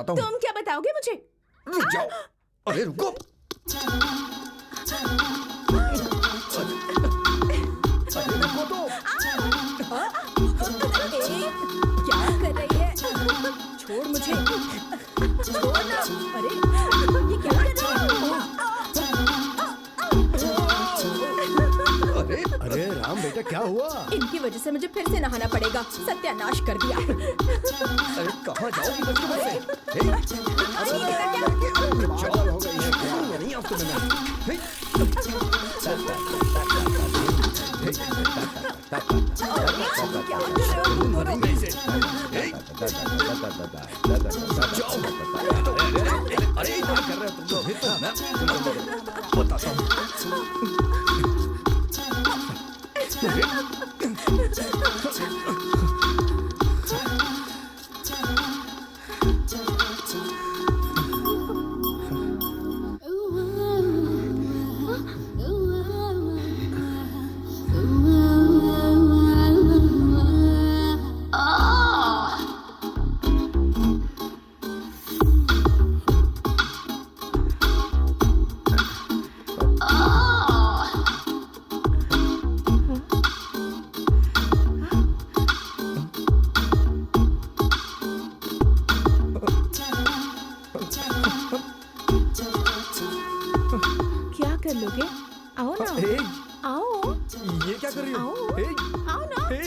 बताता हूँ। तुम क्या बताओगे मुझे? रुक जाओ, अरे रुको। अरे रुको तो। क्या कर रही है? छोड़ मुझे, छोड़ ना। अरे ये क्या कर रही है? अरे राम बेटा, क्या हुआ? इनकी वजह से मुझे फिर से नहाना पड़ेगा। सत्यानाश कर दिया। अरे कहाँ जाओगी बच्चों में से? हो गई है, नहीं आपको अरे क्या कर रहे हो तुम लोग? बताता हूँ। क्या कर लोगे? आओ ना, आओ। ये क्या कर रही हो? आओ ना। नहीं,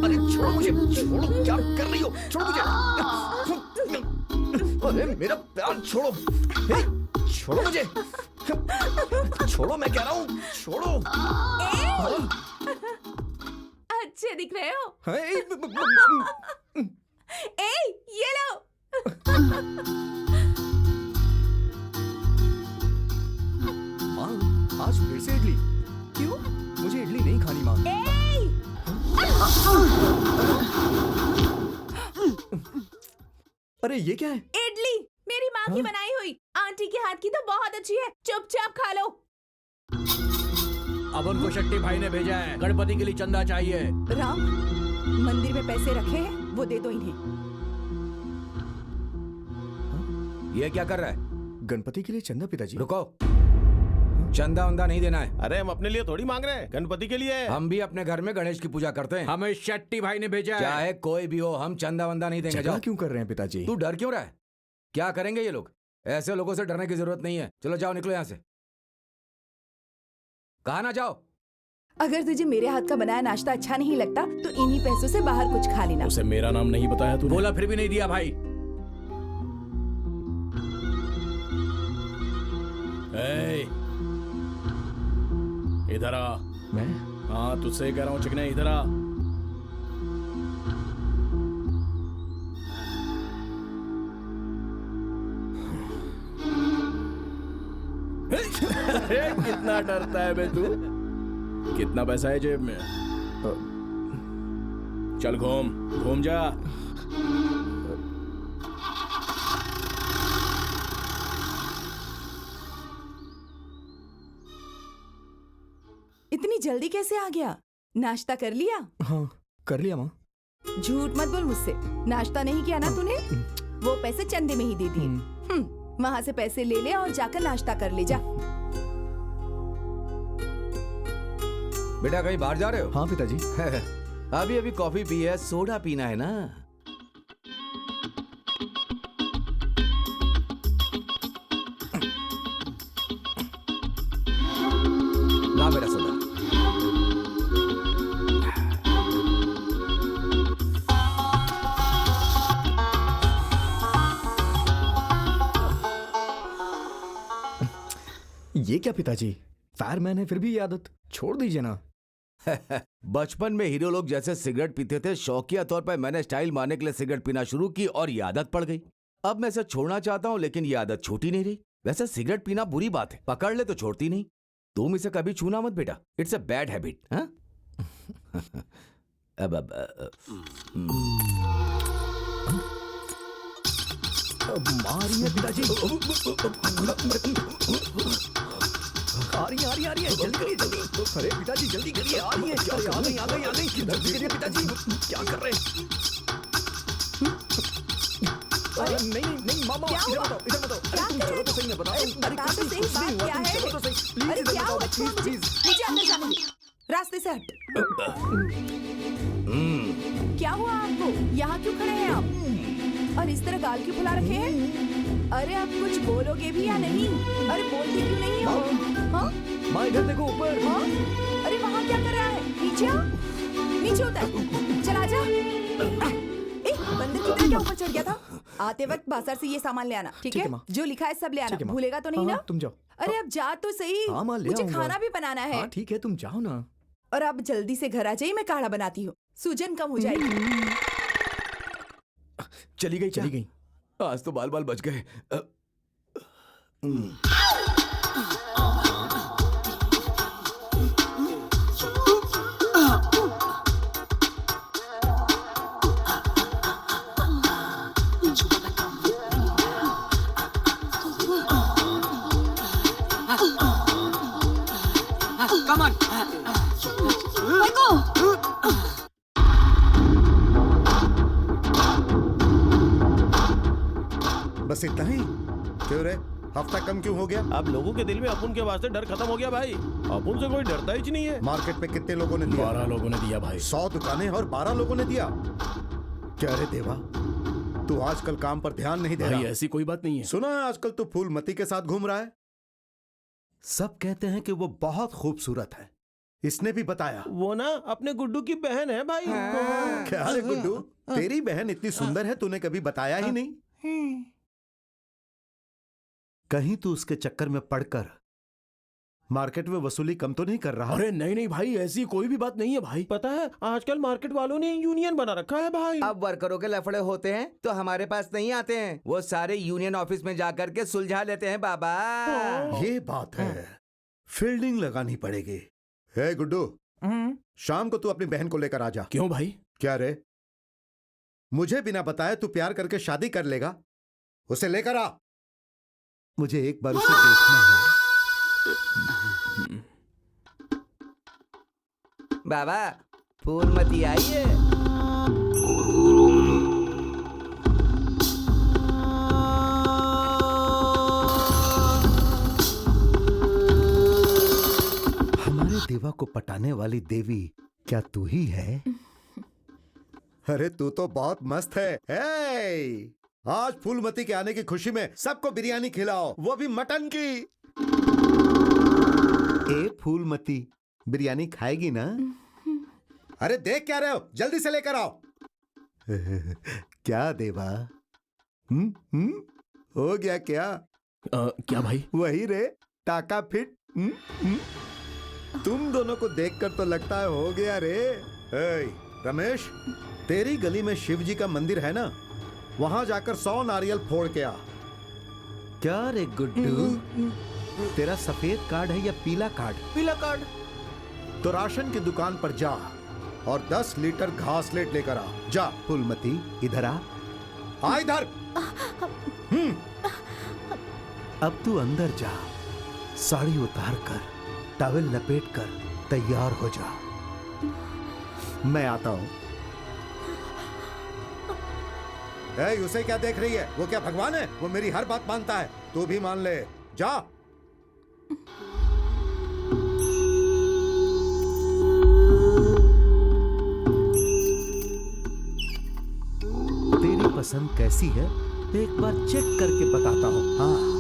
अरे छोड़ो मुझे, छोड़ो, क्या कर रही हो? छोड़ो मुझे। अरे मेरा प्यार छोड़ो, छोड़ो मुझे, छोड़ो, मैं कह रहा हूँ, छोड़ो। अच्छे दिख रहे हो। ये लो। माँ, आज फिर से इडली? क्यों? मुझे इडली नहीं खानी माँ। अरे ये क्या है? इडली मेरी माँ की बनाई हुई। आंटी के हाथ की तो बहुत अच्छी है। चुपचाप खा लो। अब उनको शट्टी भाई ने भेजा है, गणपति के लिए चंदा चाहिए। राम, मंदिर में पैसे रखे हैं, वो दे दो इन्हें। ये क्या कर रहा है? गणपति के लिए चंदा पिताजी। रुको, चंदा वंदा नहीं देना है। अरे हम अपने लिए थोड़ी मांग रहे हैं, गणपति के लिए। हम भी अपने घर में गणेश की पूजा करते हैं। हमें शट्टी भाई ने भेजा है। चाहे कोई भी हो, हम चंदा वंदा नहीं देंगे। झगड़ा क्यों कर रहे हैं पिताजी? तू डर क्यों रहा है? क्या करेंगे ये लोग? ऐसे लोगों से डरने की जरूरत नहीं है। चलो जाओ, निकलो यहाँ से। कहा ना जाओ। अगर तुझे मेरे हाथ का बनाया नाश्ता अच्छा नहीं लगता तो इन्हीं पैसों से बाहर कुछ खा लेना। उसे मेरा नाम नहीं बताया तूने? बोला फिर भी नहीं दिया भाई। इधर आ। मैं? हाँ तुझसे कह रहा हूँ चिकने, इधर आ। कितना डरता है बे तू? कितना पैसा है जेब में? चल घूम घूम जा। इतनी जल्दी कैसे आ गया? नाश्ता कर लिया? हाँ कर लिया माँ। झूठ मत बोल मुझसे। नाश्ता नहीं किया ना तूने? वो पैसे चंदे में ही दे दिए। वहाँ से पैसे ले ले और जाकर नाश्ता कर ले जा। बेटा कहीं बाहर जा रहे हो? हाँ पिताजी। अभी अभी कॉफी पी है, सोडा पीना है ना? ला मेरा सोडा। ये क्या पिताजी? फायरमैन है फिर भी ये आदत छोड़ दीजिए ना। बचपन में हीरो लोग जैसे सिगरेट पीते थे, शौकिया तौर पर मैंने स्टाइल मारने के लिए सिगरेट पीना शुरू की और ये आदत पड़ गई। अब मैं इसे छोड़ना चाहता हूं लेकिन ये आदत छूटी नहीं रही। वैसे सिगरेट पीना बुरी बात है, पकड़ ले तो छोड़ती नहीं। तुम इसे कभी छूना मत बेटा, इट्स अ बैड हैबिट। हाँ? मारिए पिताजी। आ रही है, जल्दी करिए जल्दी। अरे पिताजी जल्दी करिए, आ रही है। अरे आ गई। जल्दी करिए पिताजी, क्या कर रहे हैं? नहीं नहीं मामा, क्या इधर हुआ? बताओ, इधर बताओ। क्या तुम कर चलो रहे तो सही, मैं बता अरे रहा हूँ। बता तो सही, कुछ नहीं बात हुआ, क्या तुम है? चलो तो सही। प्लीज अरे इधर क्या बताओ, हुआ? प्लीज मुझे प्लीज। मुझे अंदर जाने दे। रास्ते से हट। क्या हुआ आपको? यहाँ क्यों खड़े हैं आप? और इस तरह गाल क्यों फुला रखे हैं? अरे आप कुछ बोलोगे भी या नहीं? अरे बोलते क्यों नहीं हो? हाँ? माँ इधर देखो ऊपर। हाँ? अरे वहाँ क्या कर रहा है? नीचे आओ। नीचे उतर। चल आजा। बंदर की तरह क्या ऊपर चढ़ गया था? आते वक्त बाजार से ये सामान ले आना, ठीक ठीक है? है, माँ। जो लिखा है सब ले आना। ठीक है, माँ। भूलेगा तो नहीं हाँ, ना? तुम जाओ। अरे अब जा तो सही। हाँ, माँ, ले मुझे आऊंगा। खाना भी बनाना है। हाँ ठीक है, तुम जाओ ना। और अब जल्दी से घर आ जाइए, मैं काढ़ा बनाती हूँ। सूजन कम हो जाएगी। चली गई, चली गई। आज तो बाल बाल बच गए। Come on. Let go. बस इतना ही? क्यों रे, हफ्ता कम क्यों हो गया? अब लोगों के दिल में अपुन के वास्ते डर खत्म हो गया भाई। अपुन से कोई डरता ही नहीं है। मार्केट में कितने लोगों ने दिया? 12 लोगों ने दिया भाई। 100 दुकानें और 12 लोगों ने दिया। क्या रे देवा, तू आजकल काम पर ध्यान नहीं दे भाई रहा? ऐसी कोई बात नहीं है। सुना है आजकल तू फूलमती के साथ घूम रहा है? सब कहते हैं कि वो बहुत खूबसूरत है। इसने भी बताया। वो ना अपने गुड्डू की बहन है भाई। क्या रे गुड्डू, तेरी बहन इतनी सुंदर है, तूने कभी बताया ही नहीं? कहीं तू उसके चक्कर में पड़कर मार्केट में वसूली कम तो नहीं कर रहा? अरे नहीं नहीं भाई, ऐसी कोई भी बात नहीं है भाई। पता है आजकल मार्केट वालों ने यूनियन बना रखा है भाई। अब वर्करों के लफड़े होते हैं तो हमारे पास नहीं आते हैं, वो सारे यूनियन ऑफिस में जाकर के सुलझा लेते हैं बाबा। ये बात है, फील्डिंग लगानी पड़ेगी। हे गुड्डू, शाम को तू अपनी बहन को लेकर आ जा। क्यों भाई? क्या रे, मुझे बिना बताए तू प्यार करके शादी कर लेगा? उसे लेकर आ, मुझे एक बार उसे देखना है। बाबा फूलमती आई है। हमारे देवा को पटाने वाली देवी क्या तू ही है? अरे तू तो बहुत मस्त है। हे! आज फूलमती के आने की खुशी में सबको बिरयानी खिलाओ, वो भी मटन की। ए फूलमती, बिरयानी खाएगी ना? अरे देख क्या रहे हो, जल्दी से लेकर आओ। क्या देवा, हो गया क्या? क्या भाई? वही रे, टाका फिट। तुम दोनों को देखकर तो लगता है हो गया रे। ए, रमेश, तेरी गली में शिव जी का मंदिर है ना, वहां जाकर 100 नारियल फोड़ के आ। क्या रे गुड्डू, तेरा सफेद कार्ड है या पीला कार्ड? पीला कार्ड। तो राशन की दुकान पर जा और 10 लीटर घासलेट लेकर आ। जा फूलमती, इधर आ। आ इधर। अब तू अंदर जा, साड़ी उतार कर, टॉवेल लपेट कर तैयार हो जा। मैं आता हूं। उसे क्या देख रही है? वो क्या भगवान है? वो मेरी हर बात मानता है, तू भी मान ले। जा। तेरी पसंद कैसी है एक बार चेक करके बताता हूं। हाँ,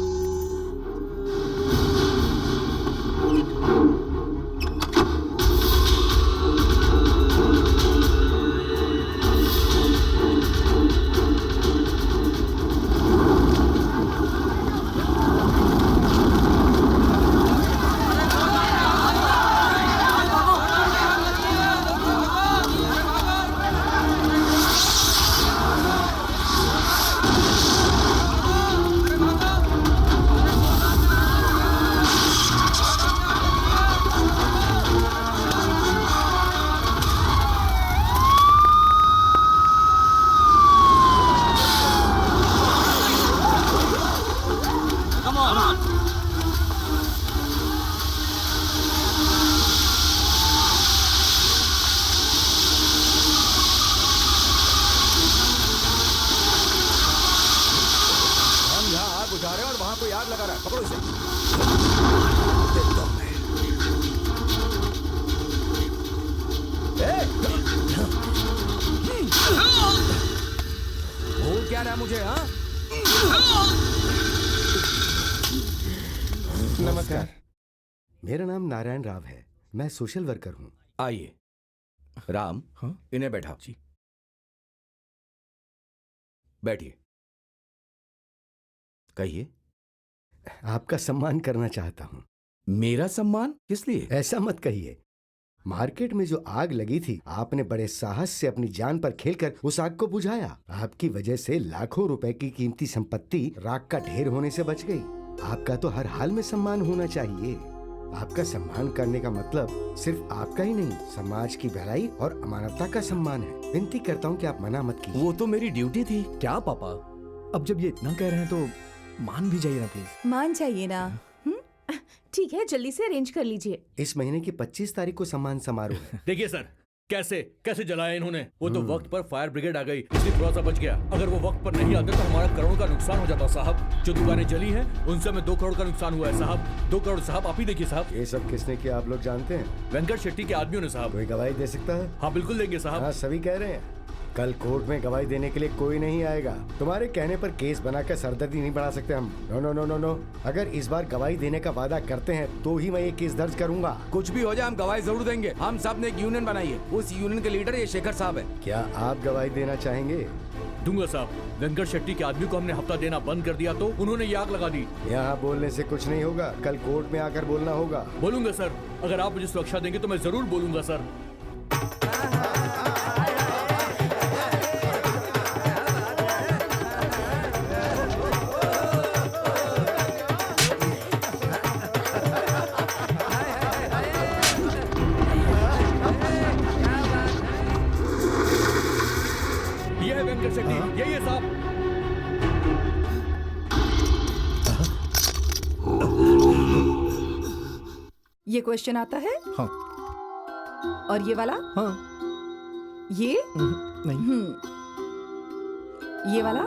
लगा रहा है, पकड़ो इसे। देखता हूं मैं। भूल क्या रहा है मुझे? हाँ, नमस्कार, मेरा नाम नारायण राव है। मैं सोशल वर्कर हूँ। आइए। राम, हाँ? इन्हें बैठाओ। जी। बैठिए। कहिए। आपका सम्मान करना चाहता हूँ। मेरा सम्मान? किस लिए? ऐसा मत कहिए। मार्केट में जो आग लगी थी, आपने बड़े साहस से अपनी जान पर खेलकर उस आग को बुझाया। आपकी वजह से लाखों रुपए की कीमती संपत्ति राख का ढेर होने से बच गई। आपका तो हर हाल में सम्मान होना चाहिए। आपका सम्मान करने का मतलब सिर्फ आपका ही नहीं, समाज की भलाई और अमानवता का सम्मान है। विनती करता हूँ कि आप मना मत कीजिए। वो तो मेरी ड्यूटी थी। क्या पापा, अब जब ये इतना कह रहे हैं तो मान भी जाइए ना प्लीज। मान जाइए ना। ठीक है, जल्दी से अरेंज कर लीजिए। इस महीने की 25 तारीख को सम्मान समारोह है। देखिए सर, कैसे कैसे जलाया इन्होंने। वो तो वक्त पर फायर ब्रिगेड आ गई, इसलिए थोड़ा सा बच गया। अगर वो वक्त पर नहीं आते तो हमारा करोड़ों का नुकसान हो जाता साहब। जो दुकानें जली हैं उनसे हमें 2 करोड़ का नुकसान हुआ है साहब। 2 करोड़ साहब, आप ही देखिए साहब। ये सब किसने किया आप लोग जानते हैं? वेंकट शेट्टी के आदमियों ने साहब। कोई गवाही दे सकता है? हाँ बिल्कुल देंगे साहब। हाँ, सभी कह रहे हैं। कल कोर्ट में गवाही देने के लिए कोई नहीं आएगा। तुम्हारे कहने पर केस बनाकर सरदर्दी नहीं बढ़ा सकते हम। No no no no no. अगर इस बार गवाही देने का वादा करते हैं तो ही मैं ये केस दर्ज करूंगा। कुछ भी हो जाए, हम गवाही जरूर देंगे। हम सब ने एक यूनियन बनाई है। उस यूनियन के लीडर ये शेखर साहब है। क्या आप गवाही देना चाहेंगे? दूंगा साहब। वेंकट शेट्टी के आदमी को हमने हफ्ता देना बंद कर दिया तो उन्होंने ये आग लगा दी। यहाँ बोलने से कुछ नहीं होगा, कल कोर्ट में आकर बोलना होगा। बोलूंगा सर, अगर आप मुझे सुरक्षा देंगे तो मैं जरूर बोलूंगा सर। ये है वेंकट शेट्टी, यही है साहब। ये क्वेश्चन आता है? हाँ। और ये वाला? हाँ। ये? नहीं। ये वाला?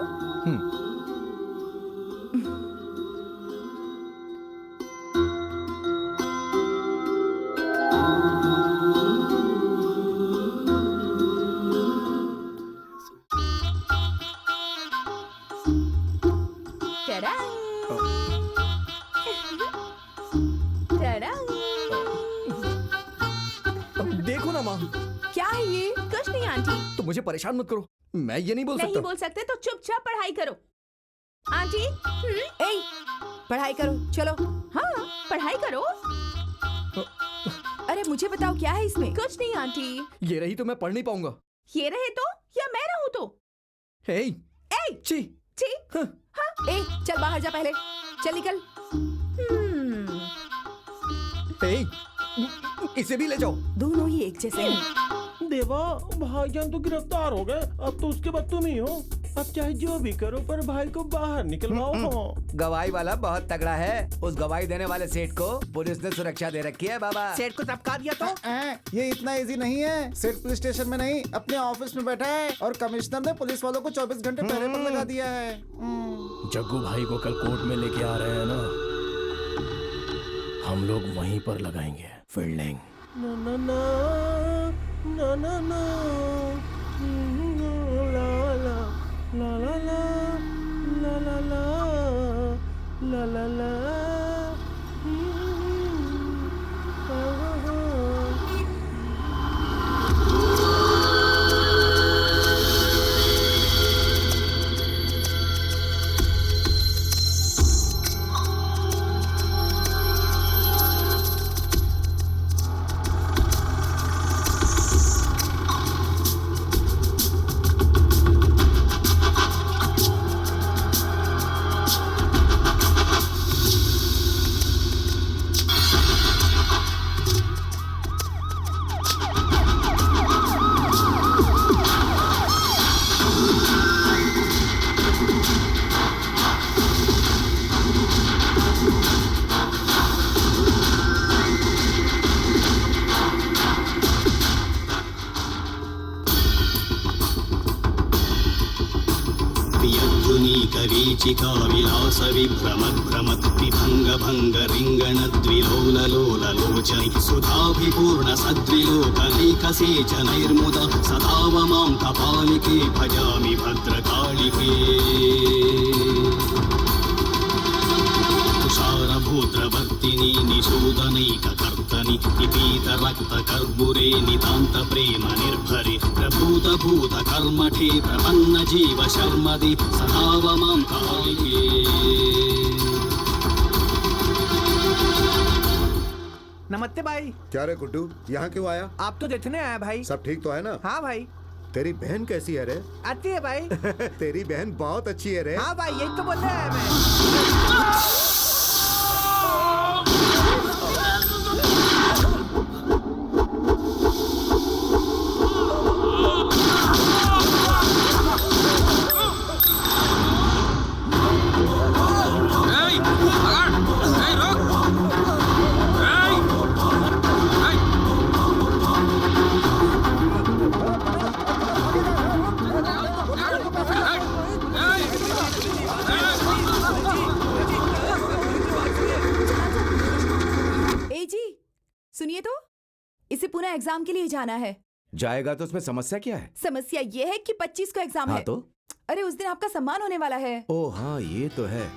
टडा! टडा! देखो ना माँ, क्या है ये? कुछ नहीं आंटी। तो मुझे परेशान मत करो। मैं ये नहीं बोल नहीं सकता। बोल सकते तो चुपचाप पढ़ाई करो। आंटी, ए, पढ़ाई करो, चलो। हाँ पढ़ाई करो। अरे मुझे बताओ क्या है इसमें? कुछ नहीं आंटी। ये रही तो मैं पढ़ नहीं पाऊंगा। ये रहे तो या मैं रहूं तो? हे, ए, छी, ठीक। ए, चल बाहर जा पहले। चल निकल। हे, इसे भी ले जाओ। दोनों ही एक जैसे हैं। देवा, भाईजान तो गिरफ्तार हो गए, अब तो उसके बाद तुम ही हो। अब चाहे जो भी करो पर भाई को बाहर निकलवाओ। गवाही वाला बहुत तगड़ा है। उस गवाही देने वाले सेठ को पुलिस ने सुरक्षा दे रखी है बाबा। सेठ को टपका दिया तो? ये इतना इजी नहीं है। सिर्फ पुलिस स्टेशन में नहीं, अपने ऑफिस में बैठा है और कमिश्नर ने पुलिस वालों को 24 घंटे पहरे पर लगा दिया है। जग्गू भाई को कल कोर्ट में लेके आ रहे हैं ना, हम लोग वहीं पर लगाएंगे फील्डिंग। ना ना ना ना ना ना ला ला ला ला ला ला ला ला ला ला। वीचिका विलास विभ्रमद्भ्रमत् विभंग भंग रिंगण द्विलोल लोल लोचनि सुधाभिपूर्ण सद्विलोकनैकसेचनैर्मुदा सदा मां कपालिके भजामि भद्रकालिके तुषारभूद्रवर्तिनि निशोदनैककर्तनि निपीतरक्तकर्बुरे नितान्तप्रेम निर्भरे प्रभूतभूतकर्मठे प्रपन्न जीव शर्मदे सदा मां कालिके। नमस्ते भाई। क्या रे गुड्डू, यहाँ क्यों आया? आप तो देखने आया भाई। सब ठीक तो है ना? हाँ भाई। तेरी बहन कैसी है रे? अच्छी है भाई। तेरी बहन बहुत अच्छी है रे। हाँ भाई, यही तो बोल रहा है मैं। ए जी सुनिए तो, इसे पुनः एग्जाम के लिए जाना है। जाएगा तो उसमें समस्या क्या है? समस्या ये है कि 25 को एग्जाम हाँ है। तो? अरे उस दिन आपका सम्मान होने वाला है। ओ हाँ, ये तो है।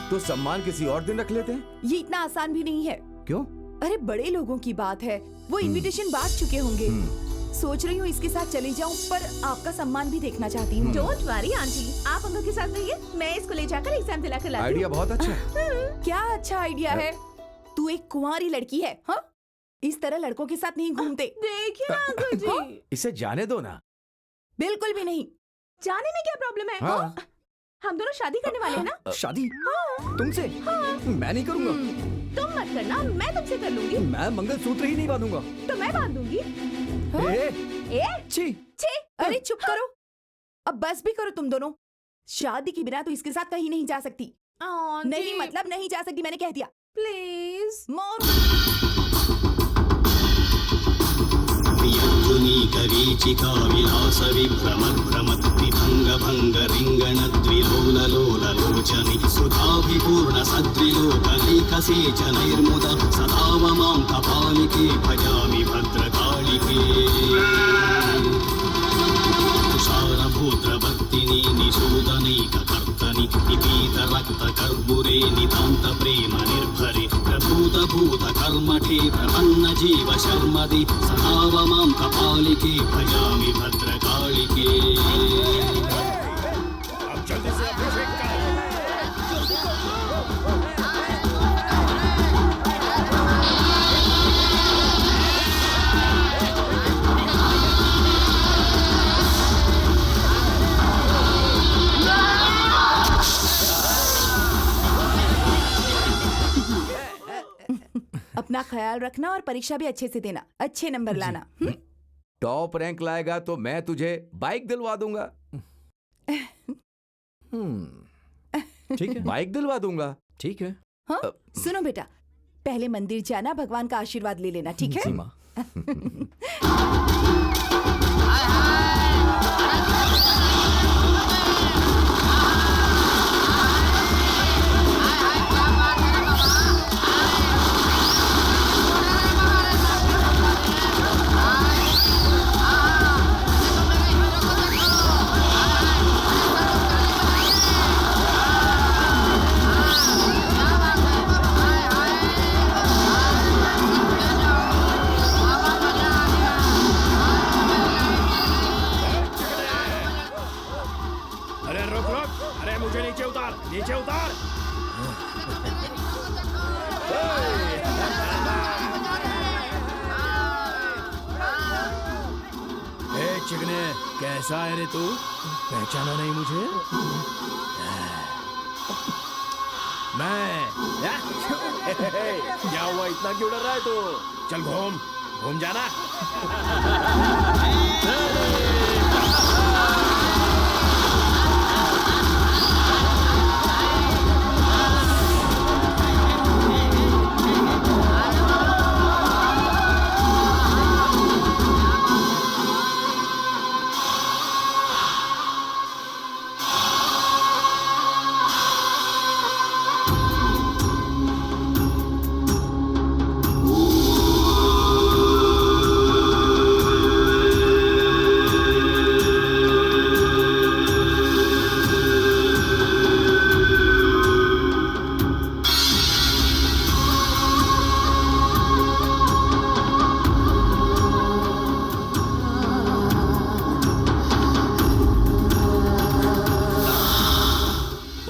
तो सम्मान किसी और दिन रख लेते हैं। ये इतना आसान भी नहीं है। क्यों? अरे बड़े लोगों की बात है, वो इनविटेशन बांट चुके होंगे। सोच रही हूँ इसके साथ चली जाऊँ, पर आपका सम्मान भी देखना चाहती हूँ। डोंट वरी आंटी, आप अंकल के साथ रहिए, मैं इसको ले जाकर एग्जाम दिला कर लाती आइडिया हूँ। बहुत अच्छा है। क्या अच्छा आइडिया है। तू एक कुंवारी लड़की है, हाँ? इस तरह लड़कों के साथ नहीं घूमते। देखिए ना अंकल जी। हाँ? इसे जाने दो ना। बिल्कुल भी नहीं। जाने में क्या प्रॉब्लम है? हाँ। हम दोनों शादी करने वाले हैं ना। शादी? तुमसे? मैं नहीं करूंगा। तुम मत करना, मैं तुमसे कर लूंगी। मैं मंगलसूत्र ही नहीं बांधूंगा। तो मैं बांध दूंगी। ए, ए छी। छी, अरे चुप करो। अब बस भी करो तुम दोनों। शादी के बिना तो इसके साथ कहीं नहीं जा सकती। नहीं मतलब नहीं जा सकती, मैंने कह दिया। प्लीज। वीचिका विलास विभ्रमद्भ्रमत् विभंग भंग रिंगण द्विलोल लोल लोचनि सुधाभिपूर्ण सद्विलोकनैकसेचनैर्मुदा सदा मां कपालिके भजामि भद्रकालिके तुषारभूद्रवर्तिनि निशोदनैककर्तनि निपीतरक्तकर्बुरे नितान्तप्रेम निर्भरे प्रभूतभूतकर्मठे प्रपन्न जीव शर्मदे सदा मां कपालिके भजामि भद्रकालिके। अब जल्दी से अभिषेक कर। अपना ख्याल रखना और परीक्षा भी अच्छे से देना, अच्छे नंबर लाना। टॉप रैंक लाएगा तो मैं तुझे बाइक दिलवा दूंगा। ठीक है, बाइक दिलवा दूंगा। ठीक है। हाँ? सुनो बेटा, पहले मंदिर जाना, भगवान का आशीर्वाद ले लेना, ठीक है? जी माँ। अरे रुक रुक, अरे मुझे नीचे उतार, नीचे उतार। ए चिकने, कैसा है रे तू? पहचाना नहीं मुझे? मैं क्या हुआ, इतना क्यों डर रहा है तू? चल घूम घूम जाना।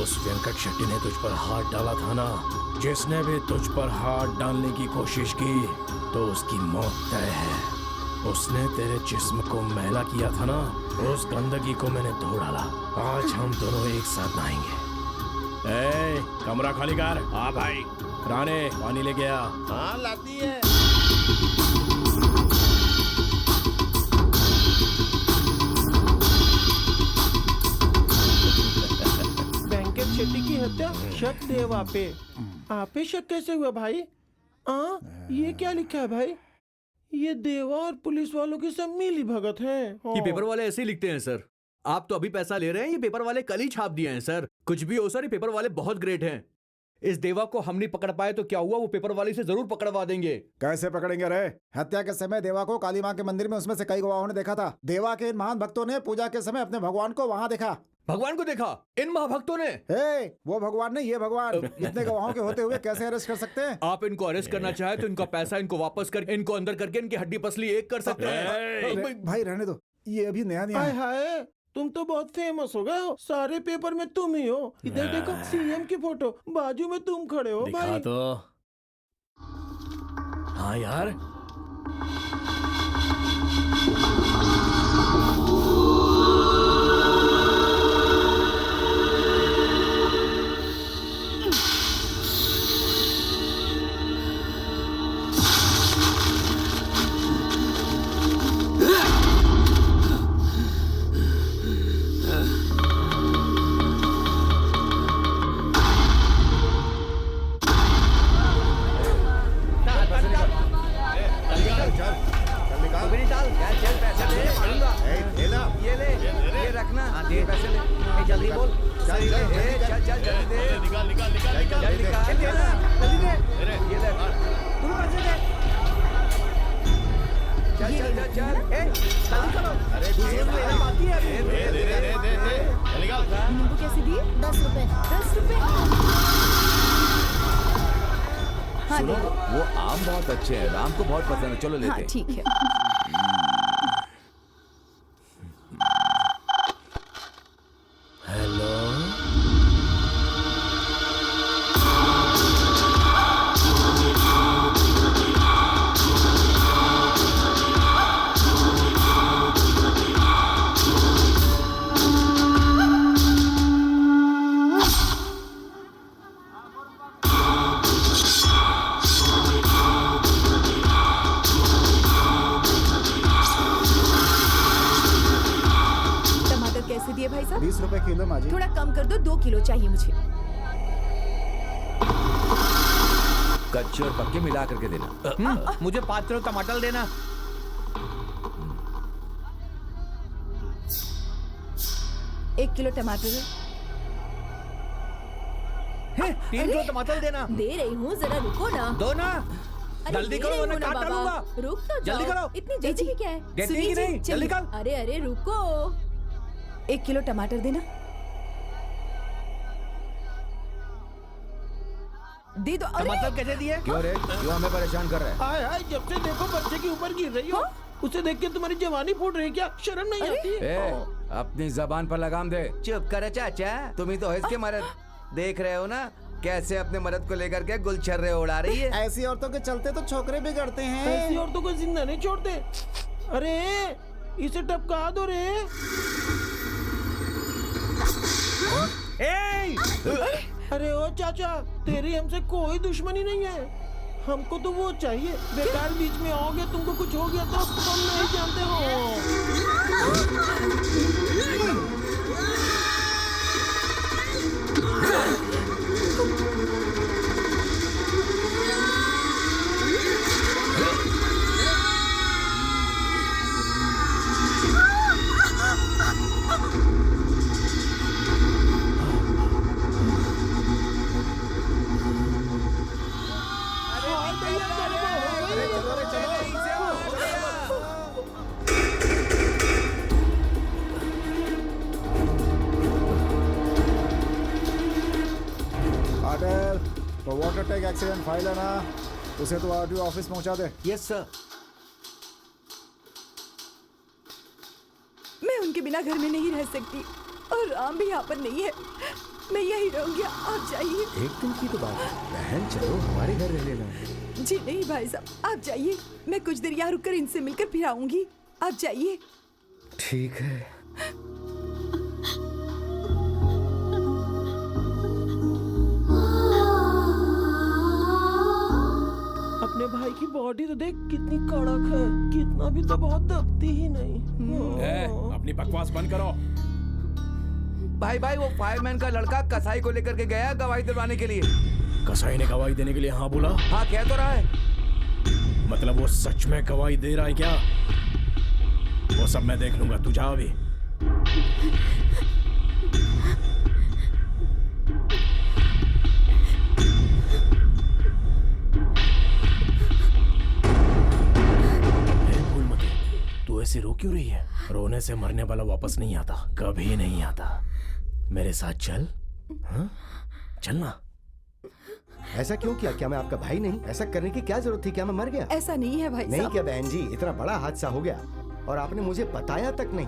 उस वेंकट शेट्टी ने तुझ पर हाथ डाला था ना, जिसने भी तुझ पर हाथ डालने की कोशिश की तो उसकी मौत तय है। उसने तेरे जिस्म को मैला किया था ना, उस गंदगी को मैंने धो डाला। आज हम दोनों एक साथ नहाएंगे। ए, कमरा खाली कर। हाँ भाई। राणे पानी लेके आ। हाँ लाती है। वेंकट शेट्टी की हत्या शक देवा पे। आप पे शक कैसे हुआ भाई? ये क्या लिखा है भाई? ये देवा और पुलिस वालों की सब मिली भगत है। ये पेपर वाले ऐसे ही लिखते हैं सर। आप तो अभी पैसा ले रहे हैं, ये पेपर वाले कल ही छाप दिए हैं सर। कुछ भी हो सर, ये पेपर वाले बहुत ग्रेट हैं। इस देवा को हम नहीं पकड़ पाए तो क्या हुआ, वो पेपर वाले से जरूर पकड़वा देंगे। कैसे पकड़ेंगे रे? हत्या के समय देवा को काली माँ के मंदिर में उसमें से कई गवाहों ने देखा था। देवा के इन महान भक्तों ने पूजा के समय अपने भगवान को वहाँ देखा। भगवान को देखा? इन महाभक्तों ने? वो भगवान नहीं, ये भगवान। इतने गवाहों के होते हुए कैसे अरेस्ट कर सकते हैं? आप इनको अरेस्ट करना चाहे तो इनका पैसा इनको वापस कर, इनको अंदर करके इनकी हड्डी पसली एक कर सकते हैं। भाई रहने दो, ये अभी नया नया है। हाय, तुम तो बहुत फेमस हो गए हो। सारे पेपर में तुम ही हो। इधर देखो सीएम की फोटो, बाजू में तुम खड़े हो दिखा भाई। तो। हाँ यार। सुनो, वो आम बहुत अच्छे हैं, राम को बहुत पसंद है। चलो लेते हैं। ठीक है। हेलो। भाई साहब 20 रुपए किलो माजी। थोड़ा कम कर दो, 2 किलो चाहिए मुझे। कच्चे और पक्के मिला करके देना। मुझे 5 किलो टमाटर देना। 1 किलो टमाटर। 3 किलो टमाटर देना। दे रही हूँ, जरा रुको ना। दो ना। अरे जल्दी करो वरना काट डालूंगा। रुक तो जाओ। जल्दी करो। इतनी जल्दी की क्या है? देती कि नहीं? जल्दी कर। अरे रुको। 1 किलो टमाटर देना। दे दो। टमाटर कैसे दिए? क्यों रे, क्यों हमें परेशान कर रहा है? हाय हाय, जब से देखो बच्चे के ऊपर गिर रही हो। उसे देख के तुम्हारी जवानी फूट रही है क्या? शर्म नहीं आती? अपनी जबान पर लगाम दे। चुप कर चाचा, तुम ही तो है इसके मर्द। देख रहे हो ना कैसे अपने मर्द को लेकर के गुलछर्रे उड़ा रही है। ऐसी औरतों के चलते तो छोकरे बिगड़ते हैं। ऐसी औरतों को जिंदा नहीं छोड़ते। अरे इसे टपका दो रे। अरे ओ चाचा, तेरी हमसे कोई दुश्मनी नहीं है। हमको तो वो चाहिए। बेकार बीच में आओगे, तुमको कुछ हो गया तो तुम नहीं जानते हो। तो वाटर टैग एक्सीडेंट फाइल है ना, उसे तो आरटीओ ऑफिस पहुंचा दे। Yes sir. मैं उनके बिना घर में नहीं रह सकती और राम भी यहाँ पर नहीं है। मैं यही रहूंगी, आप जाइए। एक दिन की तो बात है बहन, चलो हमारे घर रह लेना। जी नहीं भाई साहब, आप जाइए, मैं कुछ देर यहाँ रुककर इनसे मिलकर फिर आऊंगी, आप जाइए। ठीक है। अपने भाई की बॉडी तो देख कितनी कड़क है, कितना भी तो बहुत दबती ही नहीं। अपनी बकवास बंद करो। भाई वो फायरमैन का लड़का कसाई को लेकर के गया है गवाही दिलवाने के लिए। कसाई ने गवाही देने के लिए हाँ बोला? हाँ कह तो रहा है। मतलब वो सच में गवाही दे रहा है क्या? वो सब मैं देख लूंगा, तू जा अभी। तू ऐसे रो क्यों रही है? रोने से मरने वाला वापस नहीं आता, कभी नहीं आता। मेरे साथ चल। हाँ? चलना। ऐसा क्यों किया? क्या मैं आपका भाई नहीं? ऐसा करने की क्या जरूरत थी? क्या मैं मर गया? ऐसा नहीं है भाई नहीं साहब। क्या बहन जी, इतना बड़ा हादसा हो गया और आपने मुझे बताया तक नहीं।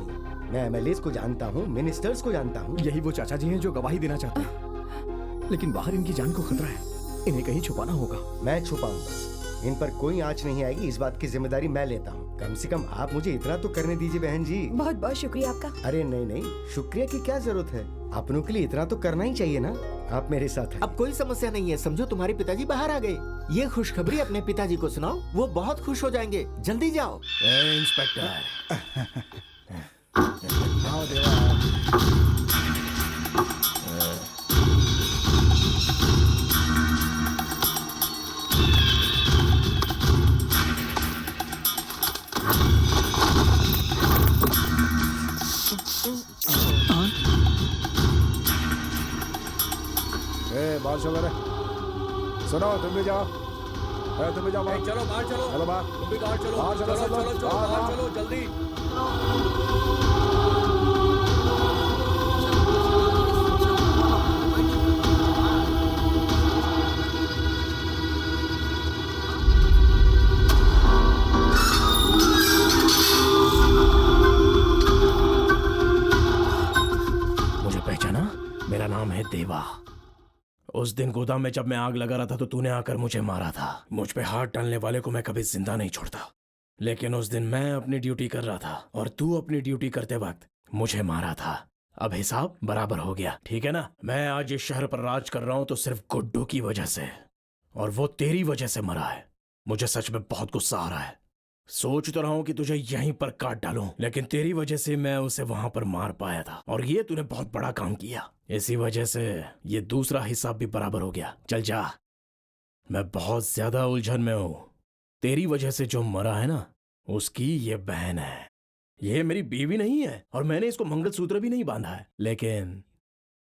मैं एमएलएस को जानता हूँ, मिनिस्टर्स को जानता हूँ। यही वो चाचा जी हैं जो गवाही देना चाहते हैं, लेकिन बाहर इनकी जान को खतरा है, इन्हें कहीं छुपाना होगा। मैं छुपाऊंगा, इन पर कोई आंच नहीं आएगी, इस बात की जिम्मेदारी मैं लेता हूँ। कम से कम आप मुझे इतना तो करने दीजिए बहन जी। बहुत बहुत शुक्रिया आपका। अरे नहीं, शुक्रिया की क्या जरूरत है? अपनों के लिए इतना तो करना ही चाहिए ना। आप मेरे साथ हैं। अब कोई समस्या नहीं है, समझो तुम्हारे पिताजी बाहर आ गए। ये खुशखबरी अपने पिताजी को सुनाओ, वो बहुत खुश हो जाएंगे। जल्दी जाओ। इंस्पेक्टर। आओ देवा। बाहर चलो रे, सुनो तुम भी जाओ, तुम भी जाओ बाहर। चलो बाहर चलो। चलो बाहर, तुम भी बाहर चलो। बाहर चलो, चलो सब लोग। बाहर चलो जल्दी। मुझे पहचाना? मेरा नाम है देवा। उस दिन गोदाम में जब मैं आग लगा रहा था तो तूने आकर मुझे मारा था। मुझ पे हाथ डालने वाले को मैं कभी जिंदा नहीं छोड़ता, लेकिन उस दिन मैं अपनी ड्यूटी कर रहा था और तू अपनी ड्यूटी करते वक्त मुझे मारा था। अब हिसाब बराबर हो गया, ठीक है ना? मैं आज इस शहर पर राज कर रहा हूं तो सिर्फ गुड्डू की वजह से, और वो तेरी वजह से मरा है। मुझे सच में बहुत गुस्सा आ रहा है। सोच तो रहा हूं कि तुझे यहीं पर काट डालूं, लेकिन तेरी वजह से मैं उसे वहां पर मार पाया था, और ये तूने बहुत बड़ा काम किया। इसी वजह से ये दूसरा हिसाब भी बराबर हो गया। चल जा। मैं बहुत ज्यादा उलझन में हूं। तेरी वजह से जो मरा है ना, उसकी ये बहन है। ये मेरी बीवी नहीं है और मैंने इसको मंगलसूत्र भी नहीं बांधा है, लेकिन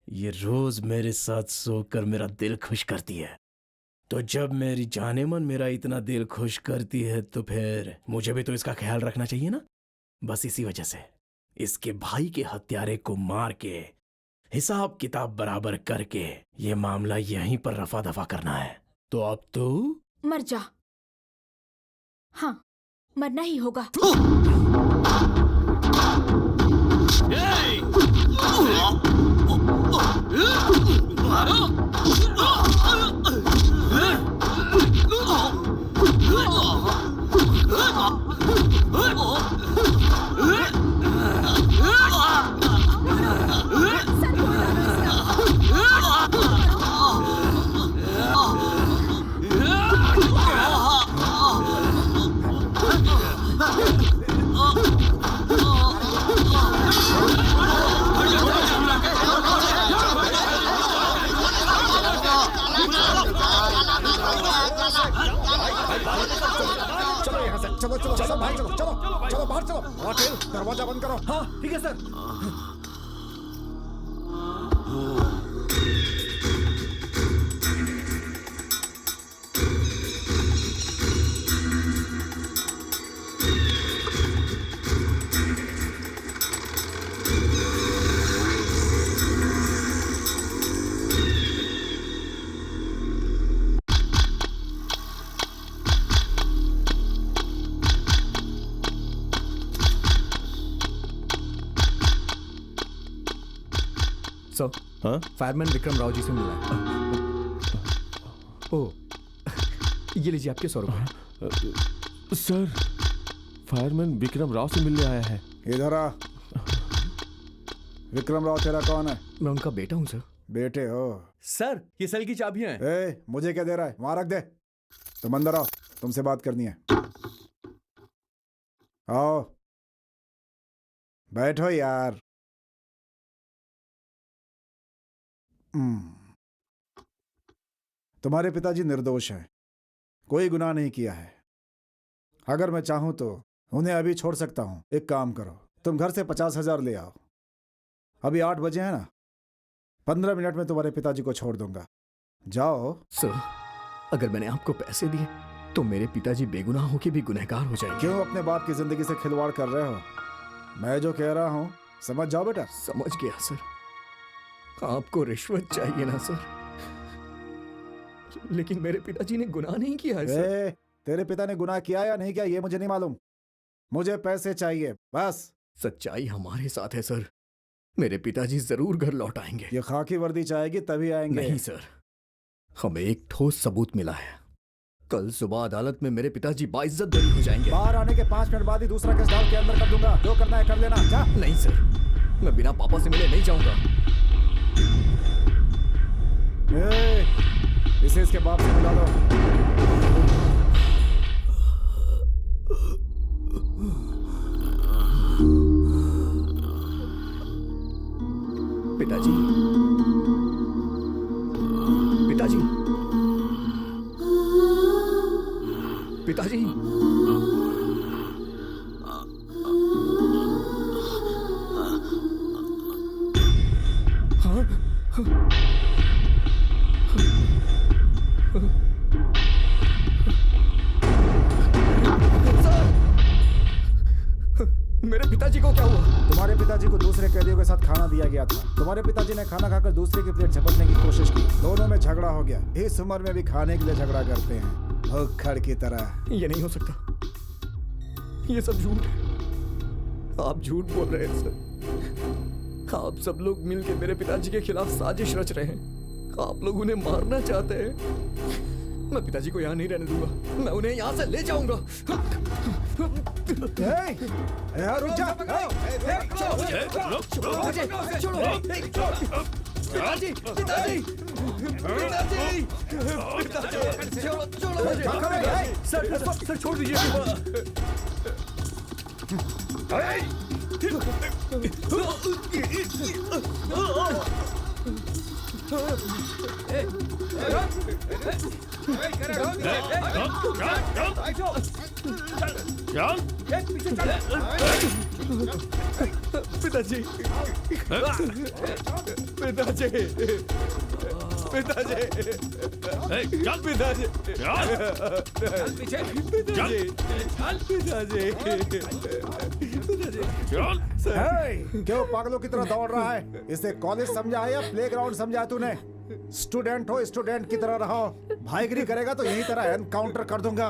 ये रोज मेरे साथ सोकर मेरा दिल खुश करती है। तो जब मेरी जाने मन मेरा इतना दिल खुश करती है तो फिर मुझे भी तो इसका ख्याल रखना चाहिए ना। बस इसी वजह से इसके भाई के हत्यारे को मार के हिसाब किताब बराबर करके ये मामला यहीं पर रफा दफा करना है। तो अब तू मर जा। हाँ, मरना ही होगा। चलो चलो सब बाहर चलो, चलो चलो बाहर चलो। राकेल दरवाजा बंद करो। हाँ ठीक है सर। हाँ? फायरमैन विक्रम राव जी से मिला है। ओ, ये लीजिए आपके 100 रुपए। सर, फायरमैन विक्रम राव से मिलने आया है। इधर आ। विक्रम राव तेरा कौन है? मैं उनका बेटा हूँ सर। बेटे हो? सर, ये सेल की चाबियां हैं। ए, मुझे क्या दे रहा है? वहां रख दे। तुम अंदर आओ, तुमसे बात करनी है। आओ, बैठो यार। तुम्हारे पिताजी निर्दोष हैं, कोई गुनाह नहीं किया है। अगर मैं चाहूं तो उन्हें अभी छोड़ सकता हूं। एक काम करो, तुम घर से 50,000 ले आओ। अभी 8 बजे है ना, 15 मिनट में तुम्हारे पिताजी को छोड़ दूंगा। जाओ। सर, अगर मैंने आपको पैसे दिए तो मेरे पिताजी बेगुनाह होकर भी गुनहगार हो जाएंगे। क्यों अपने बाप की जिंदगी से खिलवाड़ कर रहे हो? मैं जो कह रहा हूं समझ जाओ बेटा। समझ गया सर। आपको रिश्वत चाहिए ना सर, लेकिन मेरे पिताजी ने गुनाह नहीं किया है सर। तेरे पिता ने गुनाह किया या नहीं किया ये मुझे नहीं मालूम, मुझे पैसे चाहिए बस। सच्चाई हमारे साथ है सर, मेरे पिताजी जरूर घर लौट आएंगे। ये खाकी वर्दी चाहेगी तभी आएंगे। नहीं सर, हमें एक ठोस सबूत मिला है। कल सुबह अदालत में मेरे पिताजी बाइज्जत बरी हो जाएंगे। बाहर आने के 5 मिनट बाद ही दूसरा केस डाल के अंदर कर दूंगा। जो करना है कर लेना। जा। नहीं सर, मैं बिना पापा से मिले नहीं जाऊंगा। इसे इसके बाप से मिला दो। पिताजी, पिताजी, पिताजी। हाँ? मेरे पिताजी को क्या हुआ? तुम्हारे पिताजी को दूसरे कैदियों के साथ खाना दिया गया था। तुम्हारे पिताजी ने खाना खाकर दूसरे की प्लेट झपटने की कोशिश की, दोनों में झगड़ा हो गया। इस उम्र में भी खाने के लिए झगड़ा करते हैं, भूखड़ की तरह। ये नहीं हो सकता, ये सब झूठ है। आप झूठ बोल रहे हैं सर। आप सब लोग मिलकर मेरे पिताजी के खिलाफ साजिश रच रहे हैं। आप लोग उन्हें मारना चाहते हैं। मैं पिताजी को यहाँ नहीं रहने दूंगा, मैं उन्हें यहाँ से ले जाऊंगा। रुक जा। पिताजी, पिताजी, सर छोड़ दीजिए। पिताजी, पिताजी, पिताजी, क्यों पागलों की तरह दौड़ रहा है? इसे कॉलेज समझा है या प्लेग्राउंड समझा तूने? स्टूडेंट हो, स्टूडेंट की तरह रहो। भाईगिरी करेगा तो यही तरह एनकाउंटर कर दूंगा।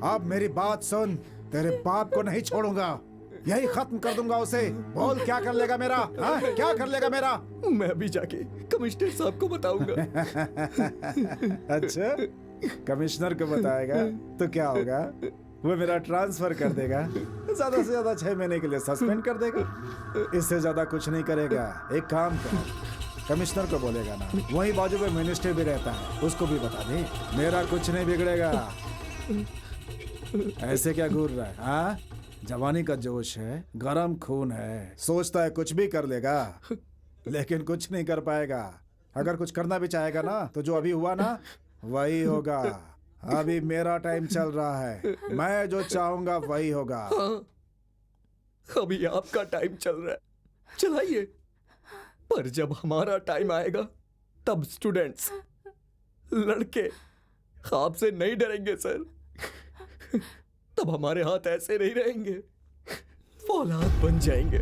अब मेरी बात सुन, तेरे बाप को नहीं छोड़ूंगा, यही खत्म कर दूंगा उसे। बोल क्या कर लेगा मेरा? हाँ? क्या कर लेगा मेरा? मैं अभी जाके कमिश्नर साहब को बताऊंगा। अच्छा, कमिश्नर को बताएगा तो क्या होगा? वो मेरा ट्रांसफर कर देगा, ज्यादा से ज्यादा 6 महीने के लिए सस्पेंड कर देगा। इससे ज्यादा कुछ नहीं करेगा। एक काम कर, कमिश्नर को बोलेगा ना, वही बाजू में मिनिस्टर भी रहता है, उसको भी बता दे मेरा कुछ नहीं बिगड़ेगा। ऐसे क्या घूर रहा है? हाँ, जवानी का जोश है, गरम खून है, सोचता है कुछ भी कर लेगा, लेकिन कुछ नहीं कर पाएगा। अगर कुछ करना भी चाहेगा ना तो जो अभी हुआ ना वही होगा। अभी मेरा टाइम चल रहा है, मैं जो चाहूंगा वही होगा। हाँ, अभी आपका टाइम चल रहा है, चलाइए। पर जब हमारा टाइम आएगा तब स्टूडेंट्स, लड़के आपसे नहीं डरेंगे सर। तब हमारे हाथ ऐसे नहीं रहेंगे, फौलाद बन जाएंगे।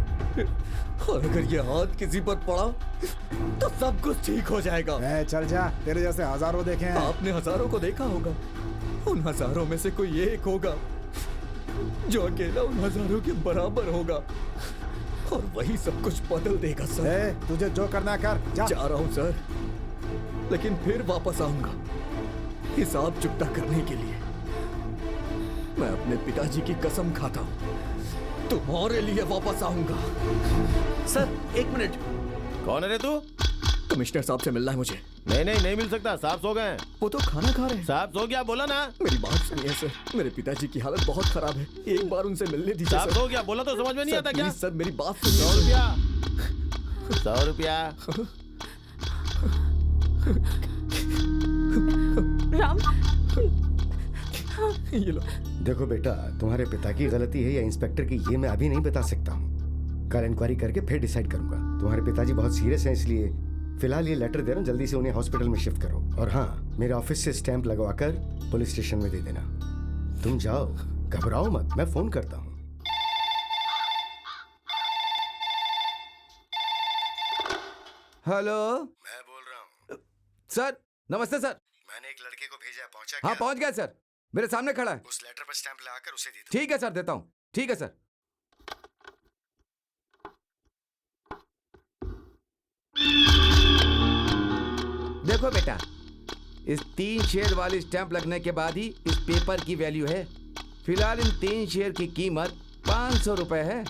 और अगर ये हाथ किसी पर पड़ा तो सब कुछ ठीक हो जाएगा। चल जा, तेरे जैसे हजारों देखे हैं। आपने हजारों को देखा होगा, उन हजारों में से कोई एक होगा जो अकेला उन हजारों के बराबर होगा। और वही सब कुछ बदल देगा सर। तुझे जो करना है कर, जा। जा रहा हूं सर, लेकिन फिर वापस आऊंगा हिसाब चुकता करने के लिए। मैं अपने पिताजी की कसम खाता हूं, तुम्हारे लिए वापस आऊंगा। Sir 1 minute. कौन है रे तू? कमिश्नर साहब से मिलना है मुझे। नहीं मिल सकता, साहब सो गए। वो तो खाना खा रहे हैं। साहब सो गया, बोला ना। मेरी बात सुनिए सर, मेरे पिताजी की हालत बहुत खराब है, एक बार उनसे मिलने दीजिए। साहब सो गया, बोला तो समझ में नहीं आता क्या? सर मेरी बात सुनिए। 100 रुपया 100 रुपया। राम, ये लो। देखो बेटा, तुम्हारे पिता की गलती है या इंस्पेक्टर की, ये मैं अभी नहीं बता सकता हूँ। कल इंक्वायरी करके फिर डिसाइड करूंगा। तुम्हारे पिताजी बहुत सीरियस हैं, इसलिए फिलहाल ये लेटर दे रहा हूँ, जल्दी से उन्हें हॉस्पिटल में शिफ्ट करो। और हाँ, मेरे ऑफिस से स्टैंप लगवाकर पुलिस स्टेशन में दे देना। तुम जाओ, घबराओ मत, मैं फोन करता हूँ। हेलो, मैं बोल रहा हूँ। सर नमस्ते सर। मैंने एक लड़के को भेजा, पहुंचा? हाँ पहुंच गया सर, मेरे सामने खड़ा है। उस लेटर पर स्टैंप लगाकर उसे दे दो। ठीक है सर, देता हूँ। ठीक है सर। देखो बेटा, इस 3 शेयर वाली स्टैंप लगने के बाद ही इस पेपर की वैल्यू है। फिलहाल इन 3 शेयर की कीमत 500 रुपए है।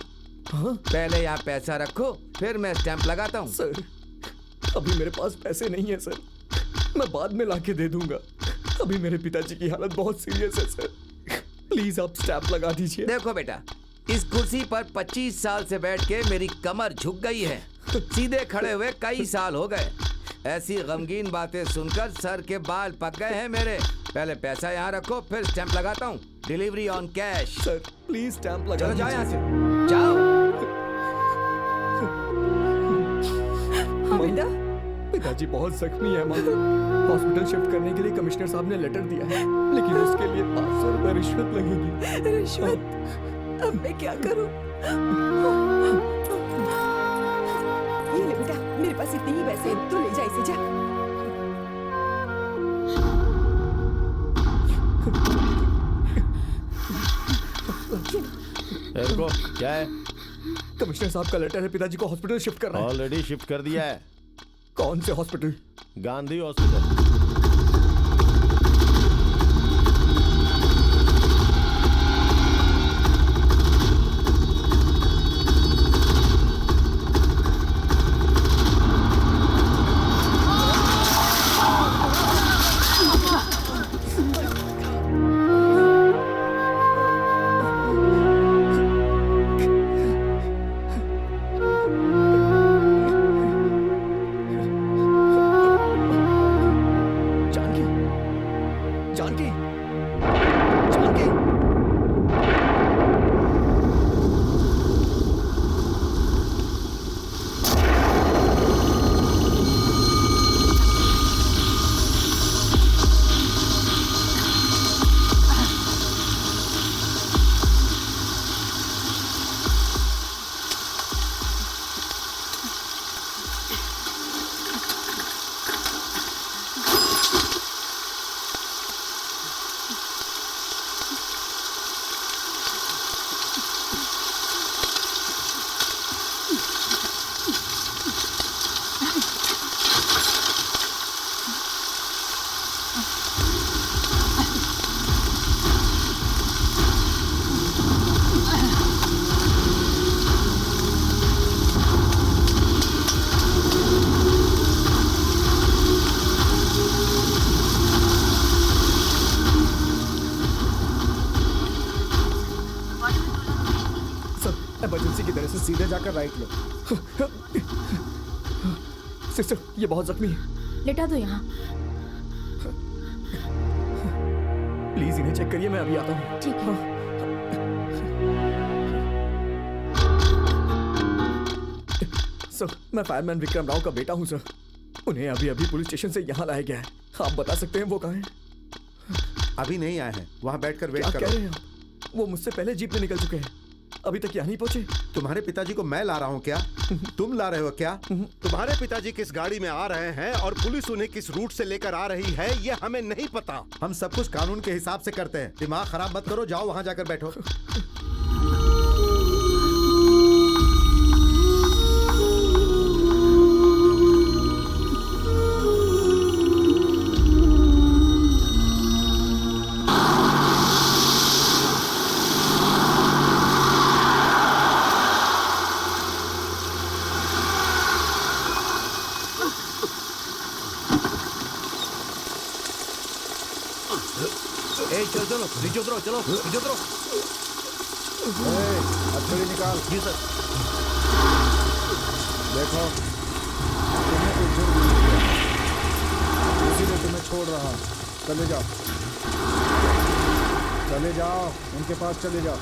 हाँ? पहले यहाँ पैसा रखो, फिर मैं स्टैंप लगाता हूँ। सर अभी मेरे पास पैसे नहीं है सर, मैं बाद में लाके दे दूंगा। अभी मेरे पिताजी की हालत बहुत सीरियस है सर, प्लीज आप स्टैंप लगा दीजिए। देखो बेटा, इस कुर्सी पर 25 साल से बैठ के मेरी कमर झुक गई है। सीधे खड़े हुए कई साल हो गए। ऐसी गमगीन बातें सुनकर सर के बाल पक गए हैं मेरे। पहले पैसा यहाँ रखो, फिर स्टैंप लगाता हूँ। Delivery on cash. Sir please stamp लगा। चलो जाओ यहाँ से, जाओ। हाँ बेटा। पिताजी बहुत जख्मी है माँ, हॉस्पिटल शिफ्ट करने के लिए कमिश्नर साहब ने लेटर दिया है, लेकिन उसके लिए 500 रुपए रिश्वत लगेगी। रिश्वत? अब मैं क्या करूं? ये ले बेटा, मेरे पास इतने ही पैसे हैं, तू ले जा इसे, जा। रुको, क्या है? कमिश्नर साहब का लेटर है, पिताजी को हॉस्पिटल शिफ्ट करना है। ऑलरेडी शिफ्ट कर दिया है। कौन से हॉस्पिटल? गांधी हॉस्पिटल। इमरजेंसी की तरह से सीधे जाकर राइट लो। सिस्टर ये बहुत जख्मी है, लेटा दो यहाँ। प्लीज इन्हें चेक करिए, मैं अभी आता हूँ। ठीक है। सर मैं फायरमैन विक्रम राव का बेटा हूँ सर, उन्हें अभी अभी पुलिस स्टेशन से यहाँ लाया गया है। आप बता सकते हैं वो कहाँ हैं? अभी नहीं आए हैं, वहाँ बैठकर वेट क्या करो। कह रहे हैं आप? वो मुझसे पहले जीप में निकल चुके हैं, अभी तक यहाँ नहीं पहुंचे। तुम्हारे पिताजी को मैं ला रहा हूँ क्या? तुम ला रहे हो क्या? तुम्हारे पिताजी किस गाड़ी में आ रहे हैं और पुलिस उन्हें किस रूट से लेकर आ रही है, ये हमें नहीं पता। हम सब कुछ कानून के हिसाब से करते हैं। दिमाग खराब मत करो, जाओ वहां जाकर बैठो। ए चलो चलो नीचे उतरो, चलो नीचे उतरो। हथौड़ी निकाल। जी सर। देखो तुम्हें कोई जुर्म नहीं किया, इसीलिए तुम्हें छोड़ रहा। चले जाओ, चले जाओ, उनके पास चले जाओ।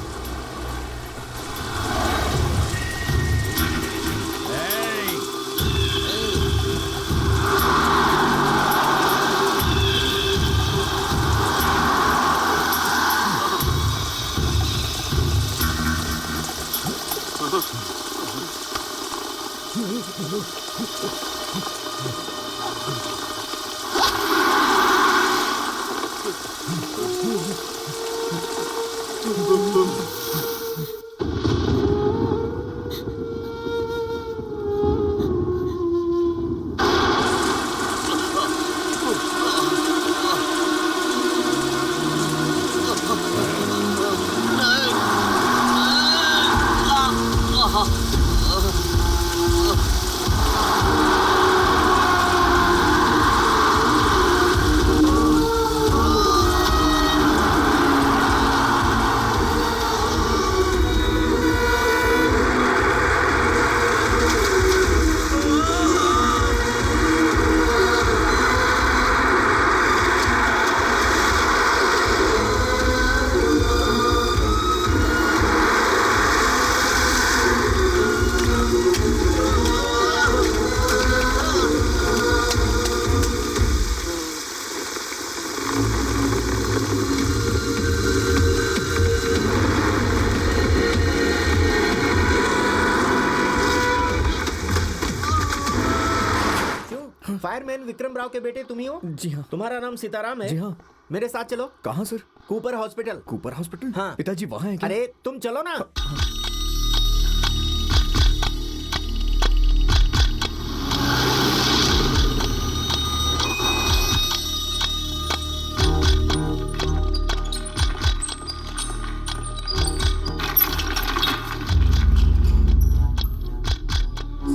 फायरमैन विक्रम राव के बेटे तुम ही हो? जी हाँ। तुम्हारा नाम सीताराम है? जी हाँ। मेरे साथ चलो। कहाँ sir? Cooper hospital. Cooper hospital? हाँ। पिताजी वहाँ हैं क्या? अरे तुम चलो ना।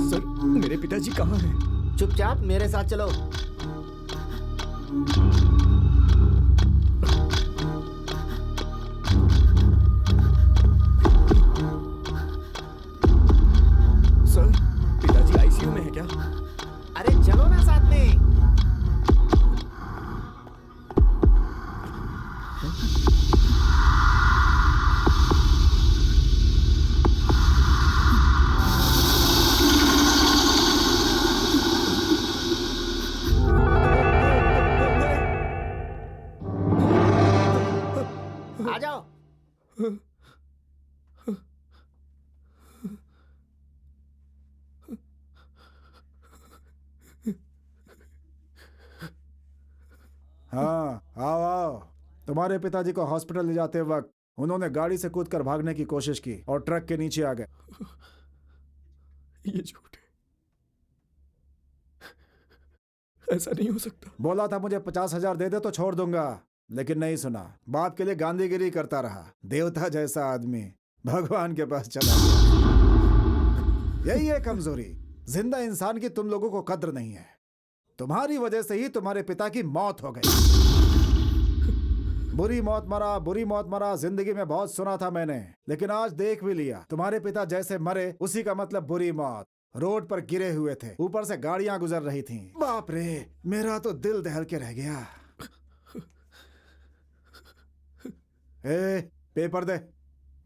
सर मेरे पिताजी कहाँ हैं? चुपचाप मेरे साथ चलो। सर पिताजी आईसीयू में है क्या? अरे चलो ना साथ में। आ जाओ। हाँ आओ आओ। तुम्हारे पिताजी को हॉस्पिटल ले जाते वक्त उन्होंने गाड़ी से कूदकर भागने की कोशिश की और ट्रक के नीचे आ गए। ये झूठ है, ऐसा नहीं हो सकता। बोला था मुझे 50,000 दे दे तो छोड़ दूंगा, लेकिन नहीं सुना। बाप के लिए गांधीगिरी करता रहा। देवता जैसा आदमी भगवान के पास चला गया। यही है कमजोरी। जिंदा इंसान की तुम लोगों को कद्र नहीं है। तुम्हारी वजह से ही तुम्हारे पिता की मौत हो गई। बुरी मौत मरा, बुरी मौत मरा, जिंदगी में बहुत सुना था मैंने, लेकिन आज देख भी लिया। तुम्हारे पिता जैसे मरे उसी का मतलब बुरी मौत। रोड पर गिरे हुए थे, ऊपर से गाड़ियां गुजर रही थीं। बाप रे, मेरा तो दिल दहल के रह गया। ए, पेपर दे।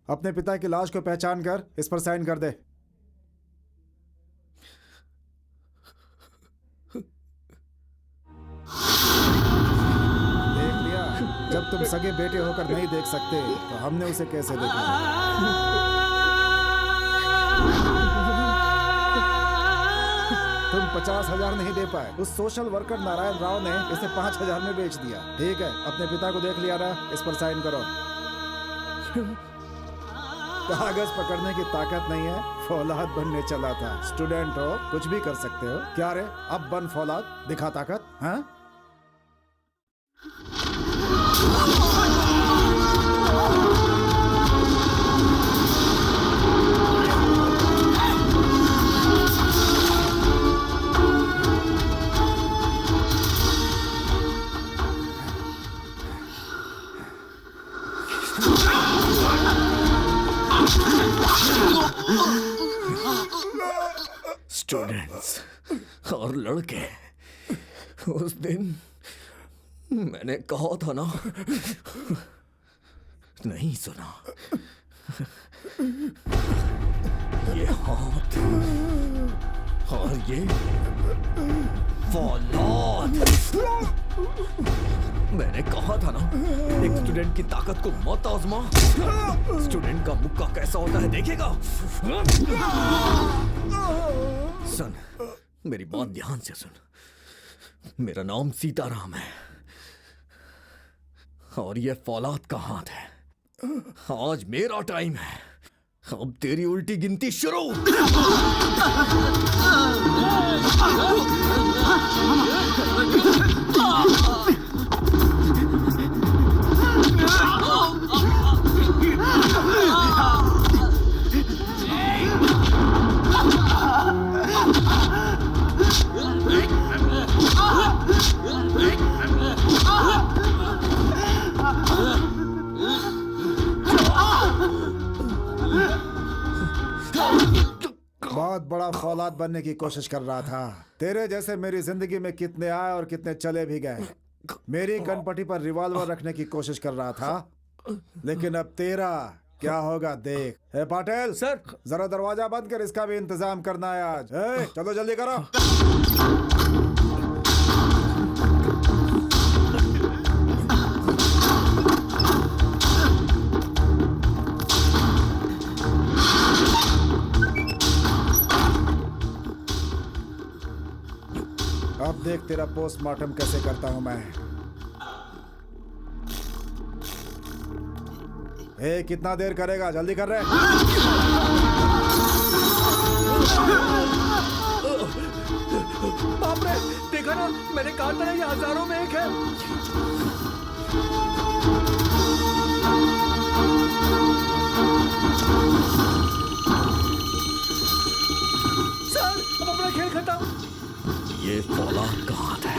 अपने पिता की लाश को पहचान कर इस पर साइन कर दे। देख लिया, जब तुम सगे बेटे होकर नहीं देख सकते तो हमने उसे कैसे देखा? तुम 50,000 नहीं दे पाए। उस सोशल वर्कर नारायण राव ने इसे 5,000 में बेच दिया। ठीक है, अपने पिता को देख लिया ना, इस पर साइन करो। कागज पकड़ने की ताकत नहीं है, फौलाद बनने चला था। स्टूडेंट हो, कुछ भी कर सकते हो। क्या रे, अब बन फौलाद, दिखा ताकत। हाँ, स्टूडेंट्स और लड़के, उस दिन मैंने कहा था ना, नहीं सुना। ये हाथ और ये फौलाद, मैंने कहा था ना, एक स्टूडेंट की ताकत को मत आजमा। स्टूडेंट का मुक्का कैसा होता है देखेगा। सुन, मेरी बात ध्यान से सुन। मेरा नाम सीताराम है और ये फौलाद का हाथ है। आज मेरा टाइम है, अब तेरी उल्टी गिनती शुरू। बहुत बड़ा फौलाद बनने की कोशिश कर रहा था। तेरे जैसे मेरी जिंदगी में कितने आए और कितने चले भी गए। मेरी कनपटी पर रिवॉल्वर रखने की कोशिश कर रहा था, लेकिन अब तेरा क्या होगा देख। ए पाटिल सर, जरा दरवाजा बंद कर, इसका भी इंतजाम करना है आज। चलो जल्दी करो। अब देख तेरा पोस्टमार्टम कैसे करता हूं मैं। कितना देर करेगा, जल्दी कर रहे। बाप रे, देखा ना, मैंने कहा था ना ये हजारों में एक है। सर, अब अपना खेल खत्म। ये फौलाद का हाथ है।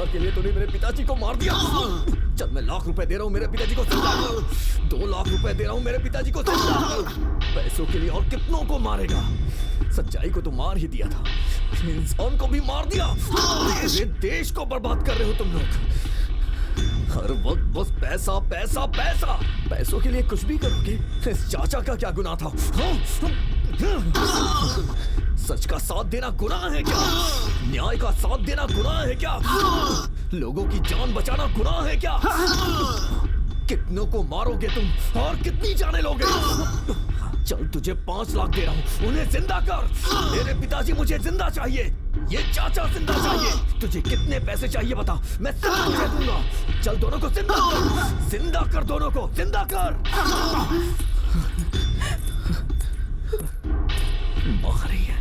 के लिए तूने मेरे पिताजी को मार दिया। चल मैं लाख रुपए दे रहा हूँ मेरे पिताजी को जिंदा कर। 2 लाख रुपए दे रहा हूँ मेरे पिताजी को जिंदा कर। पैसों के लिए और कितनों को मारेगा? सच्चाई को तो मार ही दिया था, इंसान को भी मार दिया। पूरे देश को बर्बाद कर रहे हो तुम लोग। हर वक्त बस पैसा पैसा पैसा। पैसों के लिए कुछ भी करोगे। इस चाचा का क्या गुनाह था? सच का साथ देना गुनाह है क्या? न्याय का साथ देना गुनाह है क्या? लोगों की जान बचाना गुनाह है क्या? कितनों को मारोगे तुम और कितनी जाने लोगे? चल तुझे 5 लाख दे रहा हूँ, उन्हें जिंदा कर। मेरे पिताजी मुझे जिंदा चाहिए, ये चाचा जिंदा चाहिए। तुझे कितने पैसे चाहिए बता, मैं सब तुझे दूंगा। चल दोनों को जिंदा कर, जिंदा कर, दोनों को जिंदा कर। मार रही है।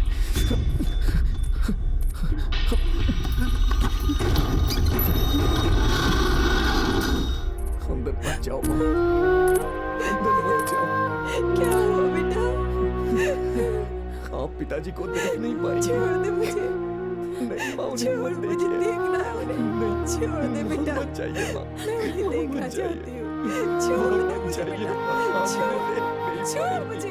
अंदर मत जाओ, अंदर मत जाओ। क्या हुआ बेटा? आप पिताजी को देख नहीं पाए। छोड़ दे मुझे। नहीं माँ, छोड़, मुझे देखना है उन्हें। छोड़ दे बेटा। मत जाइए माँ, मैं उन्हें देखना चाहती हूँ। छोड़ दे मुझे बेटा। छोड़ मुझे।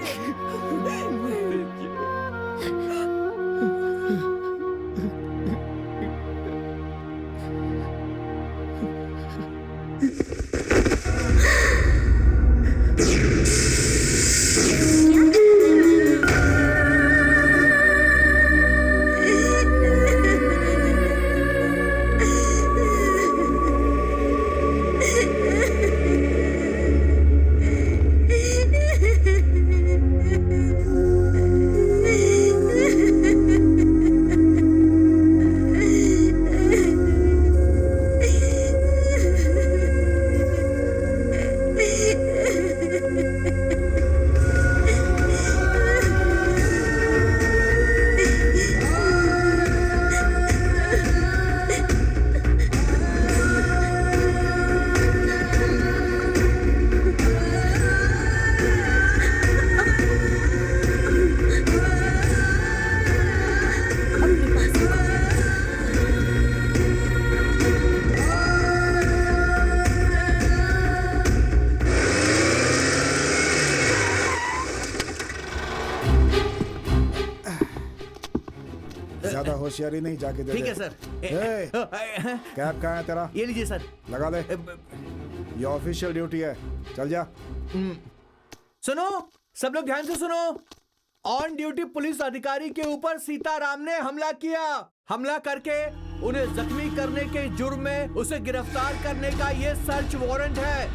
ज्यादा होशियारी नहीं, जाके दे ठीक दे। है सर। ए, कैप कहाँ है तेरा? ये लीजिए सर। लगा ले, ये ऑफिशियल ड्यूटी है, चल जा। सुनो सब लोग ध्यान से सुनो। ऑन ड्यूटी पुलिस अधिकारी के ऊपर सीताराम ने हमला किया। हमला करके उन्हें जख्मी करने के जुर्म में उसे गिरफ्तार करने का ये सर्च वारंट है।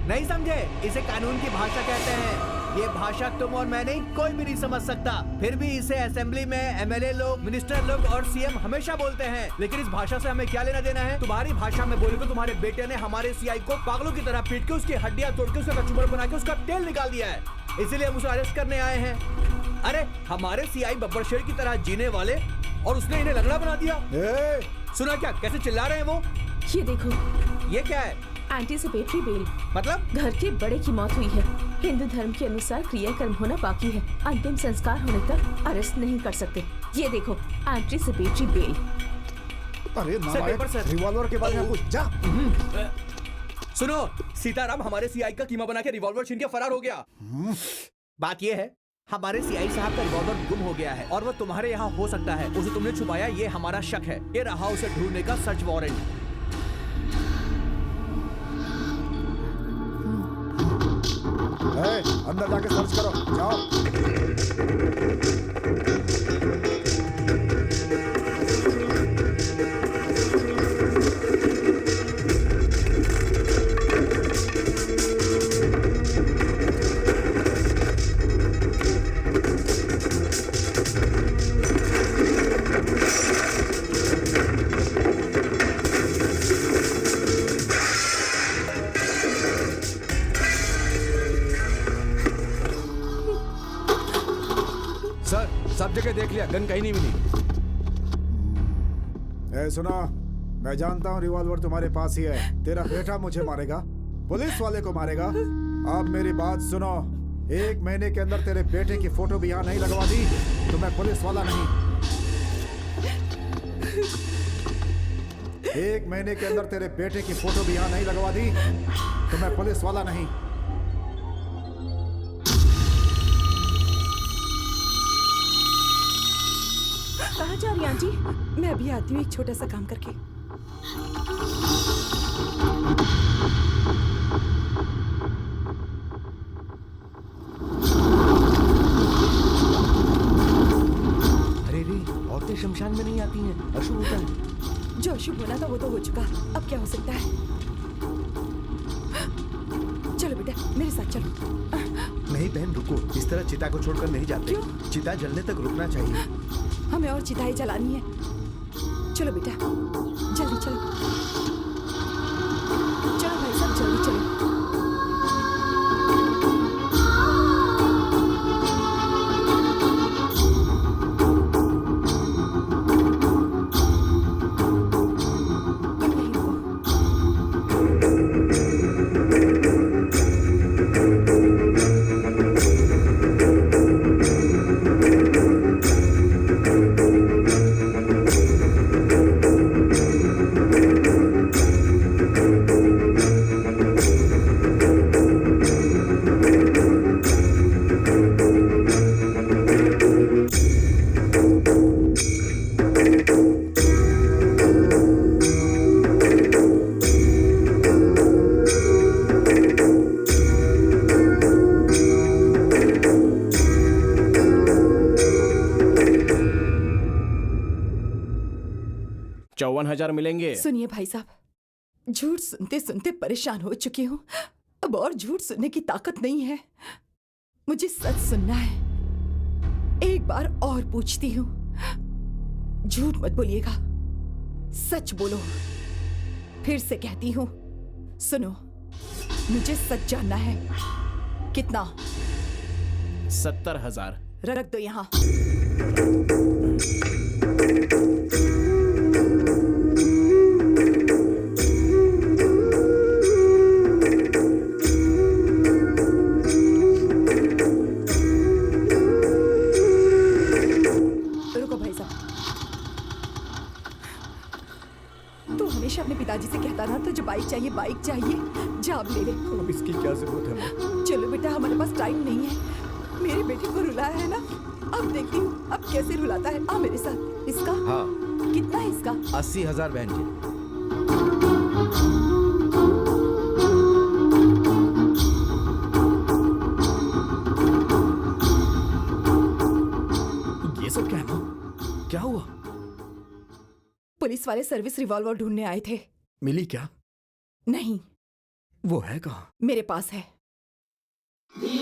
नहीं समझे? इसे कानून की भाषा कहते हैं। ये भाषा तुम और मैं नहीं, कोई भी नहीं समझ सकता। फिर भी इसे असेंबली में एमएलए लोग, मिनिस्टर लोग और सीएम हमेशा बोलते हैं। लेकिन इस भाषा से हमें क्या लेना देना है? तुम्हारी भाषा में बोले तो तुम्हारे बेटे ने हमारे सीआई को पागलों की तरह पीट के उसकी हड्डियां तोड़ के उसका कचूमर बना के उसका तेल निकाल दिया है। इसीलिए हम उसे अरेस्ट करने आए हैं। अरे हमारे सीआई बब्बर शेर की तरह जीने वाले, और उसने इन्हें लंगड़ा बना दिया। सुना क्या कैसे चिल्ला रहे हैं वो? ये देखो, ये क्या है? Anticipatory bail. मतलब? घर के बड़े की मौत हुई है। हिंदू धर्म के अनुसार क्रियाकर्म होना बाकी है। अंतिम संस्कार होने तक अरेस्ट नहीं कर सकते। ये देखो, एंटीसिपेटरी बेल। अरे सर, पेपर सर। रिवॉल्वर के बारे में पूछ जा। सुनो, सीताराम हमारे सीआई का कीमा बना के रिवॉल्वर छीन के फरार हो गया। बात ये है, हमारे सीआई साहब का रिवॉल्वर गुम हो गया है और वो तुम्हारे यहाँ हो सकता है। उसे तुमने छुपाया, ये हमारा शक है। ये रहा उसे ढूंढने का सर्च वारंट। अंदर जाके सर्च करो, जाओ। सर सब जगह देख लिया, गन कहीं नहीं मिली। ए सुना, मैं जानता हूँ रिवॉल्वर तुम्हारे पास ही है। तेरा बेटा मुझे मारेगा, पुलिस वाले को मारेगा। अब मेरी बात सुनो, 1 महीने के अंदर तेरे बेटे की फोटो भी यहाँ नहीं लगवा दी तो मैं पुलिस वाला नहीं। 1 महीने के अंदर तेरे बेटे की फोटो भी यहाँ नहीं लगवा दी तो मैं पुलिस वाला नहीं। कहाँ जा रही आंटी? मैं अभी आती हूँ एक छोटा सा काम करके। अरे रे, औरतें शमशान में नहीं आती हैं, अशुभ होता है। जो अशुभ होना था वो तो हो चुका, अब क्या हो सकता है? चलो बेटा मेरे साथ चलो। नहीं बहन रुको, इस तरह चिता को छोड़कर नहीं जाते। क्यों? चिता जलने तक रुकना चाहिए। हमें और चिताएं जलानी है। चलो बेटा जल्दी चलो। चलो भाई साहब जल्दी चलो। मिलेंगे। सुनिए भाई साहब, झूठ सुनते सुनते परेशान हो चुकी हूँ। अब और झूठ सुनने की ताकत नहीं है, मुझे सच सुनना है। एक बार और पूछती हूँ, झूठ मत बोलिएगा, सच बोलो। फिर से कहती हूँ, सुनो, मुझे सच जानना है। कितना? 70,000। रख दो यहाँ। रुको भाई साहब, तू हमेशा अपने पिताजी से कहता ना, तुझे बाइक चाहिए, बाइक चाहिए, जा अब ले ले। अब इसकी क्या जरूरत है? चलो बेटा, हमारे पास टाइम नहीं है। मेरे बेटे को रुलाया है ना, अब देखती हूँ अब कैसे रुलाता है। आ मेरे साथ। इसका हाँ कितना है इसका? 80,000 बहन जी। ये सब क्या है माँ? क्या हुआ? पुलिस वाले सर्विस रिवॉल्वर ढूंढने आए थे। मिली क्या? नहीं, वो है कहाँ? मेरे पास है। ये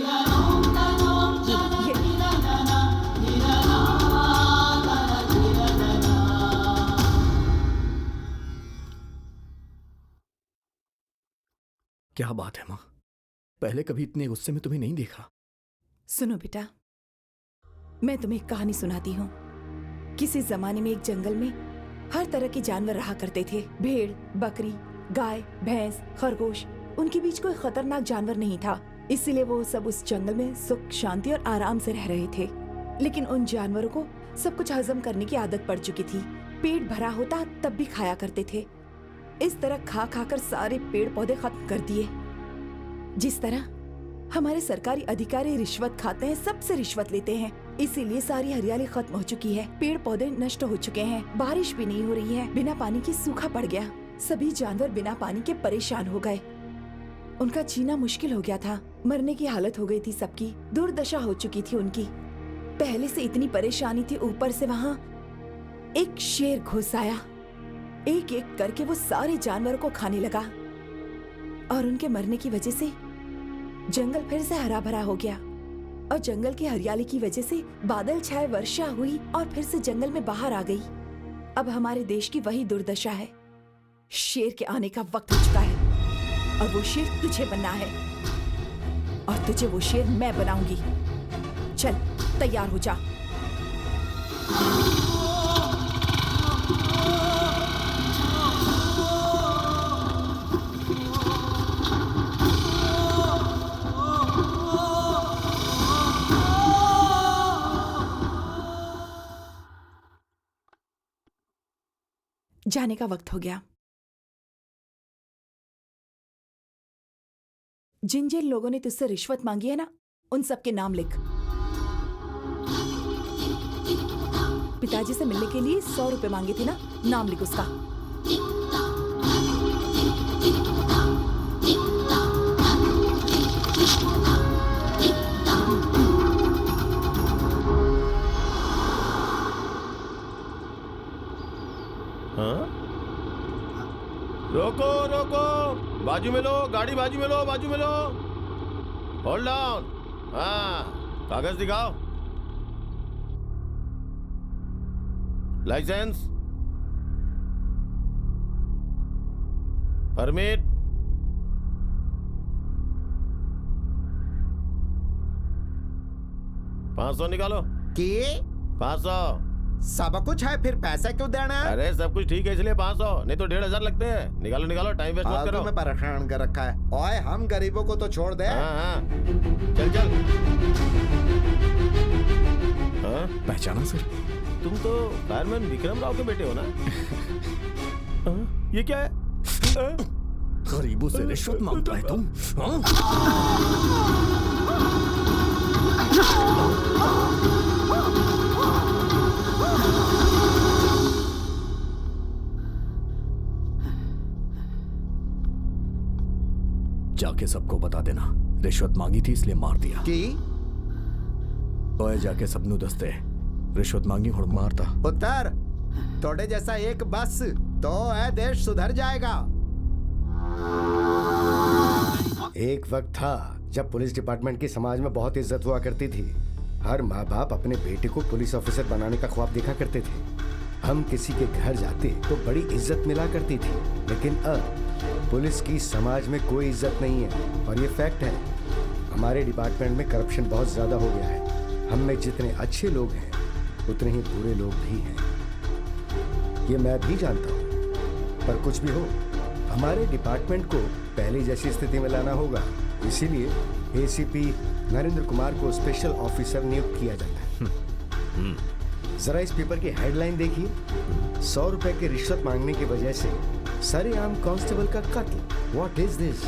क्या बात है माँ? पहले कभी इतने गुस्से में तुम्हें नहीं देखा। सुनो बेटा, मैं तुम्हें एक कहानी सुनाती हूँ। किसी जमाने में एक जंगल में हर तरह के जानवर रहा करते थे। भेड़, बकरी, गाय, भैंस, खरगोश। उनके बीच कोई खतरनाक जानवर नहीं था, इसीलिए वो सब उस जंगल में सुख, शांति और आराम से रह रहे थे। लेकिन उन जानवरों को सब कुछ हजम करने की आदत पड़ चुकी थी। पेट भरा होता तब भी खाया करते थे। इस तरह खा खाकर सारे पेड़ पौधे खत्म कर दिए। जिस तरह हमारे सरकारी अधिकारी रिश्वत खाते हैं, सबसे रिश्वत लेते हैं, इसीलिए सारी हरियाली खत्म हो चुकी है। पेड़ पौधे नष्ट हो चुके हैं, बारिश भी नहीं हो रही है, बिना पानी के सूखा पड़ गया। सभी जानवर बिना पानी के परेशान हो गए। उनका जीना मुश्किल हो गया था, मरने की हालत हो गई थी सबकी, दुर्दशा हो चुकी थी उनकी। पहले से इतनी परेशानी थी, ऊपर से वहाँ एक शेर घुस आया। एक एक करके वो सारे जानवरों को खाने लगा और उनके मरने की वजह से जंगल फिर से हरा भरा हो गया। और जंगल की हरियाली की वजह से बादल छाए, वर्षा हुई और फिर से जंगल में बाहर आ गई। अब हमारे देश की वही दुर्दशा है। शेर के आने का वक्त हो चुका है और वो शेर तुझे बनना है और तुझे वो शेर मैं बनाऊंगी। चल तैयार हो जा। जाने का वक्त हो गया। जिन जिन लोगों ने तुझसे रिश्वत मांगी है ना, उन सब के नाम लिख। पिताजी से मिलने के लिए 100 रुपए मांगे थे ना, नाम लिख उसका। हाँ? रोको रोको, बाजू में लो, गाड़ी बाजू में लो, बाजू में लो। Hold down. हाँ, कागज दिखाओ। लाइसेंस, परमिट, $500 निकालो। 500 सब कुछ है, फिर पैसा क्यों देना है? अरे सब कुछ ठीक है इसलिए 500, नहीं तो 1,500 लगते हैं। निकालो निकालो, टाइम वेस्ट मत करो। में परेशान कर रखा है। ओए हम गरीबों को तो छोड़ दे। हाँ, चल चल। हाँ? पहचाना सर? तुम तो फायरमैन विक्रम राव के बेटे हो ना? हाँ? ये क्या है? गरीबों से रिश्वत मांगता है तुम? हाँ? जाके सबको बता देना, रिश्वत मांगी थी इसलिए मार दिया। की? ओए जाके सबनू दस्ते रिश्वत मांगी और मारता। पुत्र, थोड़े जैसा एक बस तो है देश सुधर जाएगा। एक वक्त था जब पुलिस डिपार्टमेंट की समाज में बहुत इज्जत हुआ करती थी। हर माँ बाप अपने बेटे को पुलिस ऑफिसर बनाने का ख्वाब देखा करते थे। हम किसी के घर जाते तो बड़ी इज्जत मिला करती थी, लेकिन अब पुलिस की समाज में कोई इज्जत नहीं है। और ये फैक्ट है, हमारे डिपार्टमेंट में करप्शन बहुत ज्यादा हो गया है। हम में जितने अच्छे लोग हैं उतने ही बुरे लोग भी हैं। ये मैं भी जानता हूँ, पर कुछ भी हो, हमारे डिपार्टमेंट को पहले जैसी स्थिति में लाना होगा। इसीलिए एसीपी नरेंद्र कुमार को स्पेशल ऑफिसर नियुक्त किया जाता है। जरा इस पेपर की हेडलाइन देखिए। 100 रुपए की रिश्वत मांगने की वजह से सरेआम कांस्टेबल का कत्ल। What is this?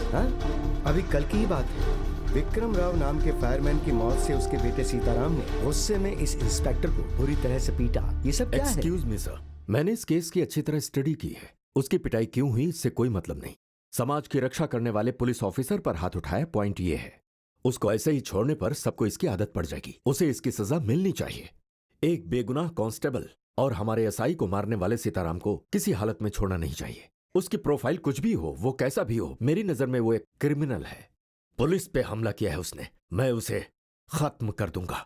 अभी कल की ही बात है। विक्रम राव नाम के फायरमैन की मौत से उसके बेटे सीताराम ने गुस्से में इस इंस्पेक्टर को बुरी तरह से पीटा। ये सब क्या है? एक्सक्यूज मी सर, मैंने इस केस की अच्छी तरह स्टडी की है। उसकी पिटाई क्यों हुई इससे कोई मतलब नहीं। समाज की रक्षा करने वाले पुलिस ऑफिसर पर हाथ उठाया, पॉइंट ये है। उसको ऐसे ही छोड़ने पर सबको इसकी आदत पड़ जाएगी। उसे इसकी सजा मिलनी चाहिए। एक बेगुनाह कांस्टेबल और हमारे एसआई को मारने वाले सीताराम को किसी हालत में छोड़ना नहीं चाहिए। उसकी प्रोफाइल कुछ भी हो, वो कैसा भी हो, मेरी नजर में वो एक क्रिमिनल है। पुलिस पे हमला किया है उसने, मैं उसे खत्म कर दूंगा।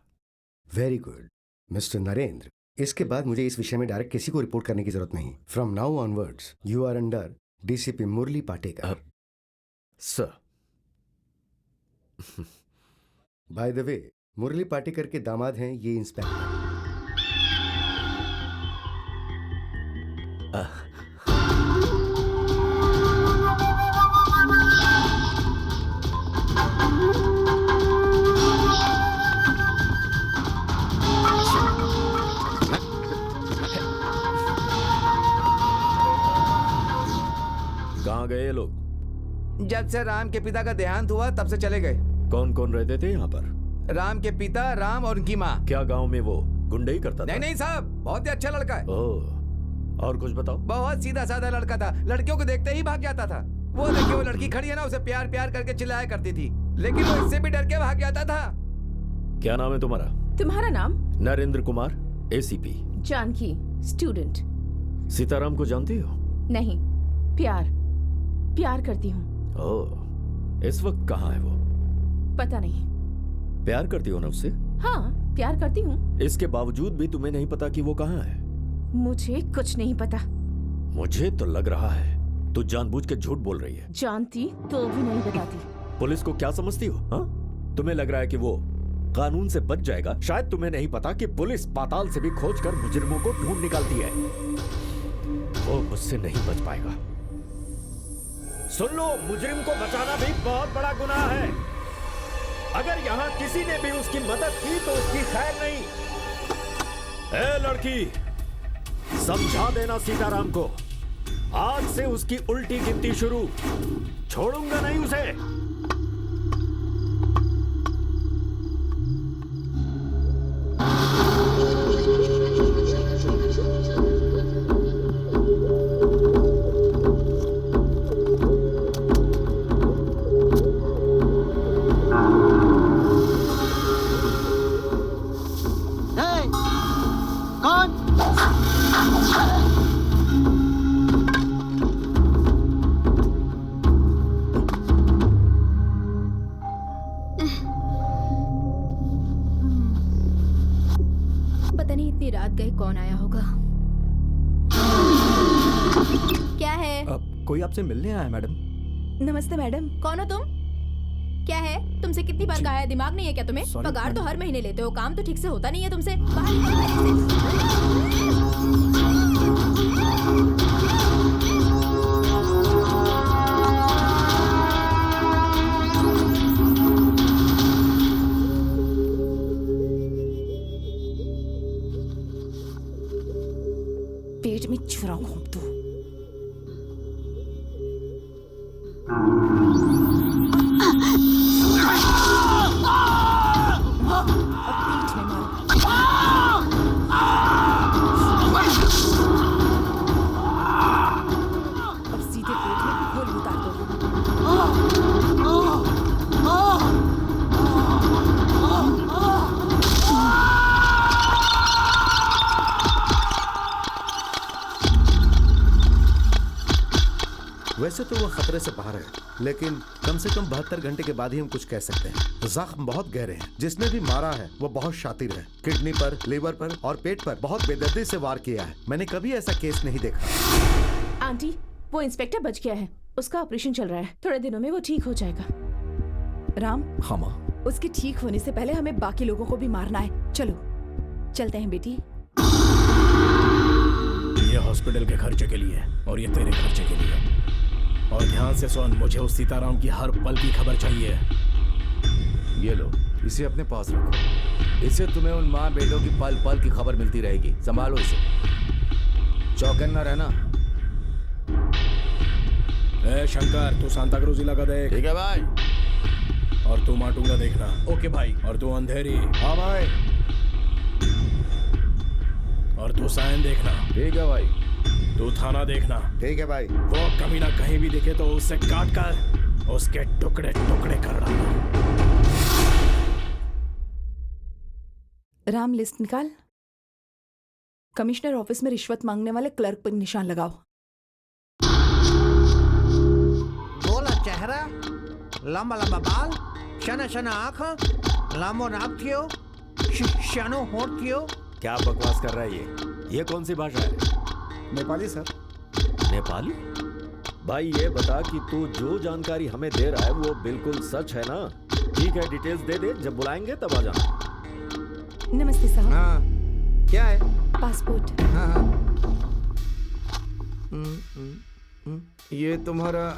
वेरी गुड मिस्टर नरेंद्र, इसके बाद मुझे इस विषय में डायरेक्ट किसी को रिपोर्ट करने की जरूरत नहीं। From now onwards you are under DCP Murali Patekar. Sir by the way, Murali Patekar के दामाद हैं ये इंस्पेक्टर। कहाँ गए ये लोग? जब से राम के पिता का देहांत हुआ तब से चले गए। कौन कौन रहते थे यहाँ पर? राम के पिता, राम और उनकी माँ। क्या गांव में वो गुंडई करता था? नहीं नहीं साहब, बहुत ही अच्छा लड़का है। ओह, और कुछ बताओ। बहुत सीधा साधा लड़का था, लड़कियों को देखते ही भाग जाता था। वो देखिए वो लड़की खड़ी है ना, उसे प्यार प्यार करके चिल्लाया करती थी, लेकिन वो इससे भी डर के भाग जाता था। क्या नाम है तुम्हारा? तुम्हारा नाम? नरेंद्र कुमार, एसीपी। जानकी, स्टूडेंट। सीताराम को जानती हो? नहीं, प्यार करती हूँ। ओह, इस वक्त कहाँ है वो? पता नहीं। प्यार करती हो ना उससे? हाँ, प्यार करती हूँ। इसके बावजूद भी तुम्हें नहीं पता कि वो कहाँ है? मुझे कुछ नहीं पता। मुझे तो लग रहा है तू जानबूझ के झूठ बोल रही है। जानती तो भी नहीं बताती। पुलिस को क्या समझती हो? हाँ, तुम्हें लग रहा है कि वो कानून से बच जाएगा? शायद तुम्हें नहीं पता कि पुलिस पाताल से भी खोजकर मुजरिमों को ढूंढ निकालती है। वो मुझसे नहीं बच पाएगा। सुन लो, मुजरिम को बचाना भी बहुत बड़ा गुनाह है। अगर यहाँ किसी ने भी उसकी मदद की तो उसकी खैर नहीं। ए लड़की, समझा देना सीताराम को, आज से उसकी उल्टी गिनती शुरू। छोड़ूंगा नहीं उसे। पता नहीं इतनी रात गए कौन आया होगा। क्या है? कोई आपसे मिलने आया है मैडम। नमस्ते मैडम। कौन हो तुम? क्या है? तुमसे कितनी बार कहा है, दिमाग नहीं है क्या तुम्हें? पगार तो हर महीने लेते हो, काम तो ठीक से होता नहीं है तुमसे। बाहर पेट में छुरा घोंप दो। अब सीधे पेट में गोली उतार दो। वैसे तो वो खतरे से बाहर है, लेकिन कम से कम 72 घंटे के बाद ही हम कुछ कह सकते हैं। जख्म बहुत गहरे हैं। जिसने भी मारा है वो बहुत शातिर है। किडनी पर, लीवर पर और पेट पर बहुत बेदर्दी से वार किया है। मैंने कभी ऐसा केस नहीं देखा। आंटी, वो इंस्पेक्टर बच गया है, उसका ऑपरेशन चल रहा है, थोड़े दिनों में वो ठीक हो जाएगा। राम, हाँ माँ। उसके ठीक होने से पहले हमें बाकी लोगों को भी मारना है। चलो चलते हैं बेटी। ये हॉस्पिटल के खर्चे के लिए और ये तेरे खर्चे के लिए। और ध्यान से सुन, मुझे उस सीताराम की हर पल की खबर चाहिए। ये लो, इसे अपने पास रखो। इससे तुम्हें उन माँ बेटों की पल पल की खबर मिलती रहेगी। संभालो इसे, चौकन्ना रहना। ए शंकर, तू सांता क्रूज इलाका देख। ठीक है भाई। और तू माटूंगा देखना। ओके भाई। और तू अंधेरी। हाँ भाई। और तू साइन देखना। ठीक है भाई। तू थाना देखना। ठीक है भाई। वो कमीना कहीं भी दिखे तो उसे काट कर उसके टुकड़े टुकड़े कर डालना। राम, लिस्ट निकाल। कमिश्नर ऑफिस में रिश्वत मांगने वाले क्लर्क पर निशान लगाओ। गोला चेहरा, लंबा लंबा बाल, शना शना आँख, लामो नाक थियो, शानो होठ थियो। क्या बकवास कर रहा है ये कौन सी भाषा है? नेपाली सर। नेपाली? भाई ये बता कि तू जो जानकारी हमें दे रहा है वो बिल्कुल सच है ना? ठीक है, डिटेल्स दे दे, जब बुलाएंगे तब आ जाना। नमस्ते साहब। हाँ, क्या है? पासपोर्ट। हाँ हाँ। ये तुम्हारा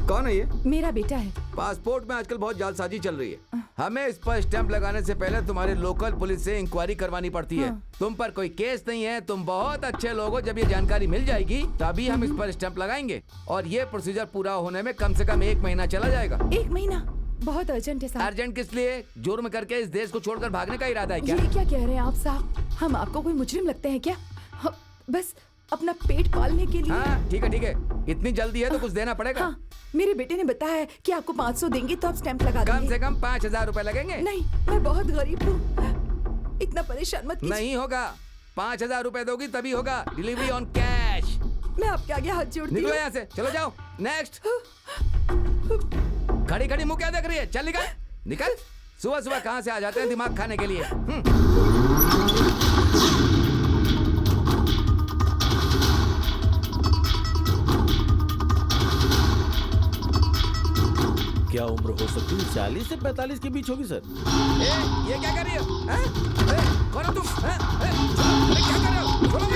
कौन है ये? मेरा बेटा है। पासपोर्ट में आजकल बहुत जालसाजी चल रही है। हमें इस पर स्टैंप लगाने से पहले तुम्हारे लोकल पुलिस से इंक्वायरी करवानी पड़ती है। तुम पर कोई केस नहीं है, तुम बहुत अच्छे लोग हो। जब ये जानकारी मिल जाएगी तभी हम इस पर स्टैंप लगाएंगे और ये प्रोसीजर पूरा होने में कम से कम 1 महीना चला जाएगा। 1 महीना? बहुत अर्जेंट है साहब। अर्जेंट किस लिए? जुर्म करके इस देश को छोड़कर भागने का इरादा है क्या? ये क्या कह रहे हैं आप साहब? हम आपको कोई मुजरिम लगते हैं क्या? बस अपना पेट पालने के लिए। हाँ, ठीक है ठीक है। इतनी जल्दी है तो कुछ देना पड़ेगा। हाँ, मेरे बेटे ने बताया है कि आपको 500 देंगे तो आप स्टैंप लगा देंगे। कम से कम 5000 रुपए लगेंगे। नहीं, मैं बहुत गरीब हूँ, इतना परेशान मत कीजिए। नहीं होगा, 5000 रुपए दोगी तभी होगा। Delivery on cash. मैं आपके आगे हाथ जोड़ती हूँ। निकलो यहाँ से, चलो जाओ। नेक्स्ट। खड़ी खड़ी मुंह क्या देख रही है? चल निकल निकल। सुबह सुबह कहाँ से आ जाते हैं दिमाग खाने के लिए। क्या उम्र हो सकती है? 40 से 45 के बीच होगी सर। ये क्या कर रही हो? कौन हो तुम? क्या कर रहे हो? छोड़ो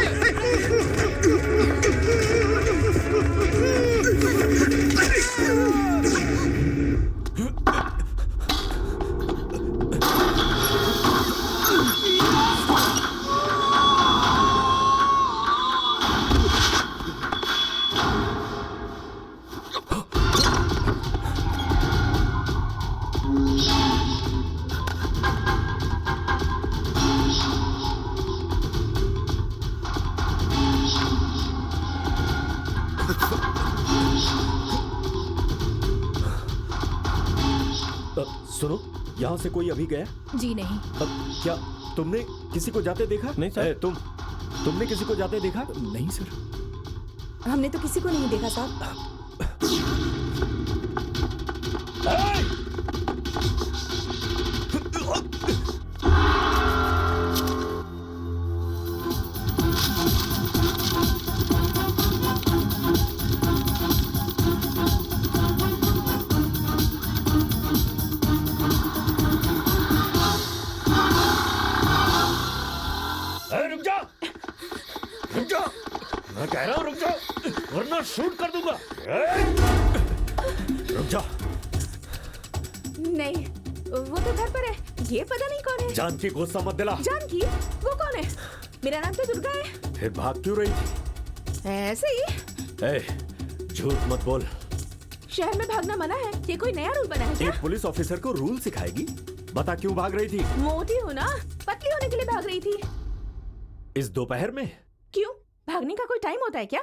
सुनो, यहाँ से कोई अभी गया? जी नहीं। क्या तुमने किसी को जाते देखा? नहीं सर। तुमने किसी को जाते देखा? नहीं सर। हमने तो किसी को नहीं देखा साहब। मैं कह रहा हूँ रुक जाओ, वरना शूट कर दूंगा। रुक जाओ। नहीं, वो तो घर पर है। ये पता नहीं कौन है। जानकी को गुस्सा मत दिला। जानकी? वो कौन है? मेरा नाम तो दुर्गा है। फिर भाग क्यों रही थी? ऐसे ही। झूठ मत बोल। शहर में भागना मना है। ये कोई नया रूल बना है क्या? एक पुलिस ऑफिसर को रूल सिखाएगी? बता क्यों भाग रही थी? मोटी हूँ ना, पतली होने के लिए भाग रही थी। इस दोपहर में? क्यों? भागने का कोई टाइम होता है क्या?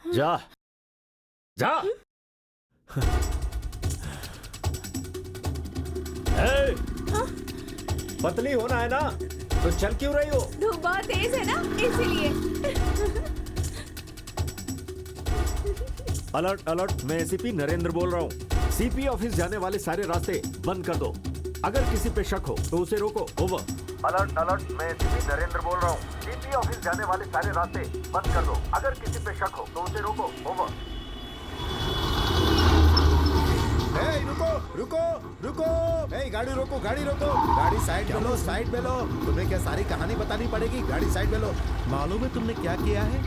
जा जा। पतली होना है ना तो चल क्यों रही हो? धूप बहुत तेज है ना, इसीलिए। अलर्ट अलर्ट, मैं एसीपी नरेंद्र बोल रहा हूँ। सीपी ऑफिस जाने वाले सारे रास्ते बंद कर दो। अगर किसी पे शक हो तो उसे रोको। ओवर। अलर्ट अलर्ट, मैं एसीपी नरेंद्र बोल रहा हूँ। सीपी ऑफिस जाने वाले सारे रास्ते बंद कर दो। अगर किसी पे शक हो तो उसे रोको। ओवर। रुको रुको रुको। गाड़ी रोको, गाड़ी रोको। गाड़ी साइड में लो, साइड में लो। तुम्हें क्या सारी कहानी बतानी पड़ेगी? गाड़ी साइड में लो। मालूम है तुमने क्या किया है?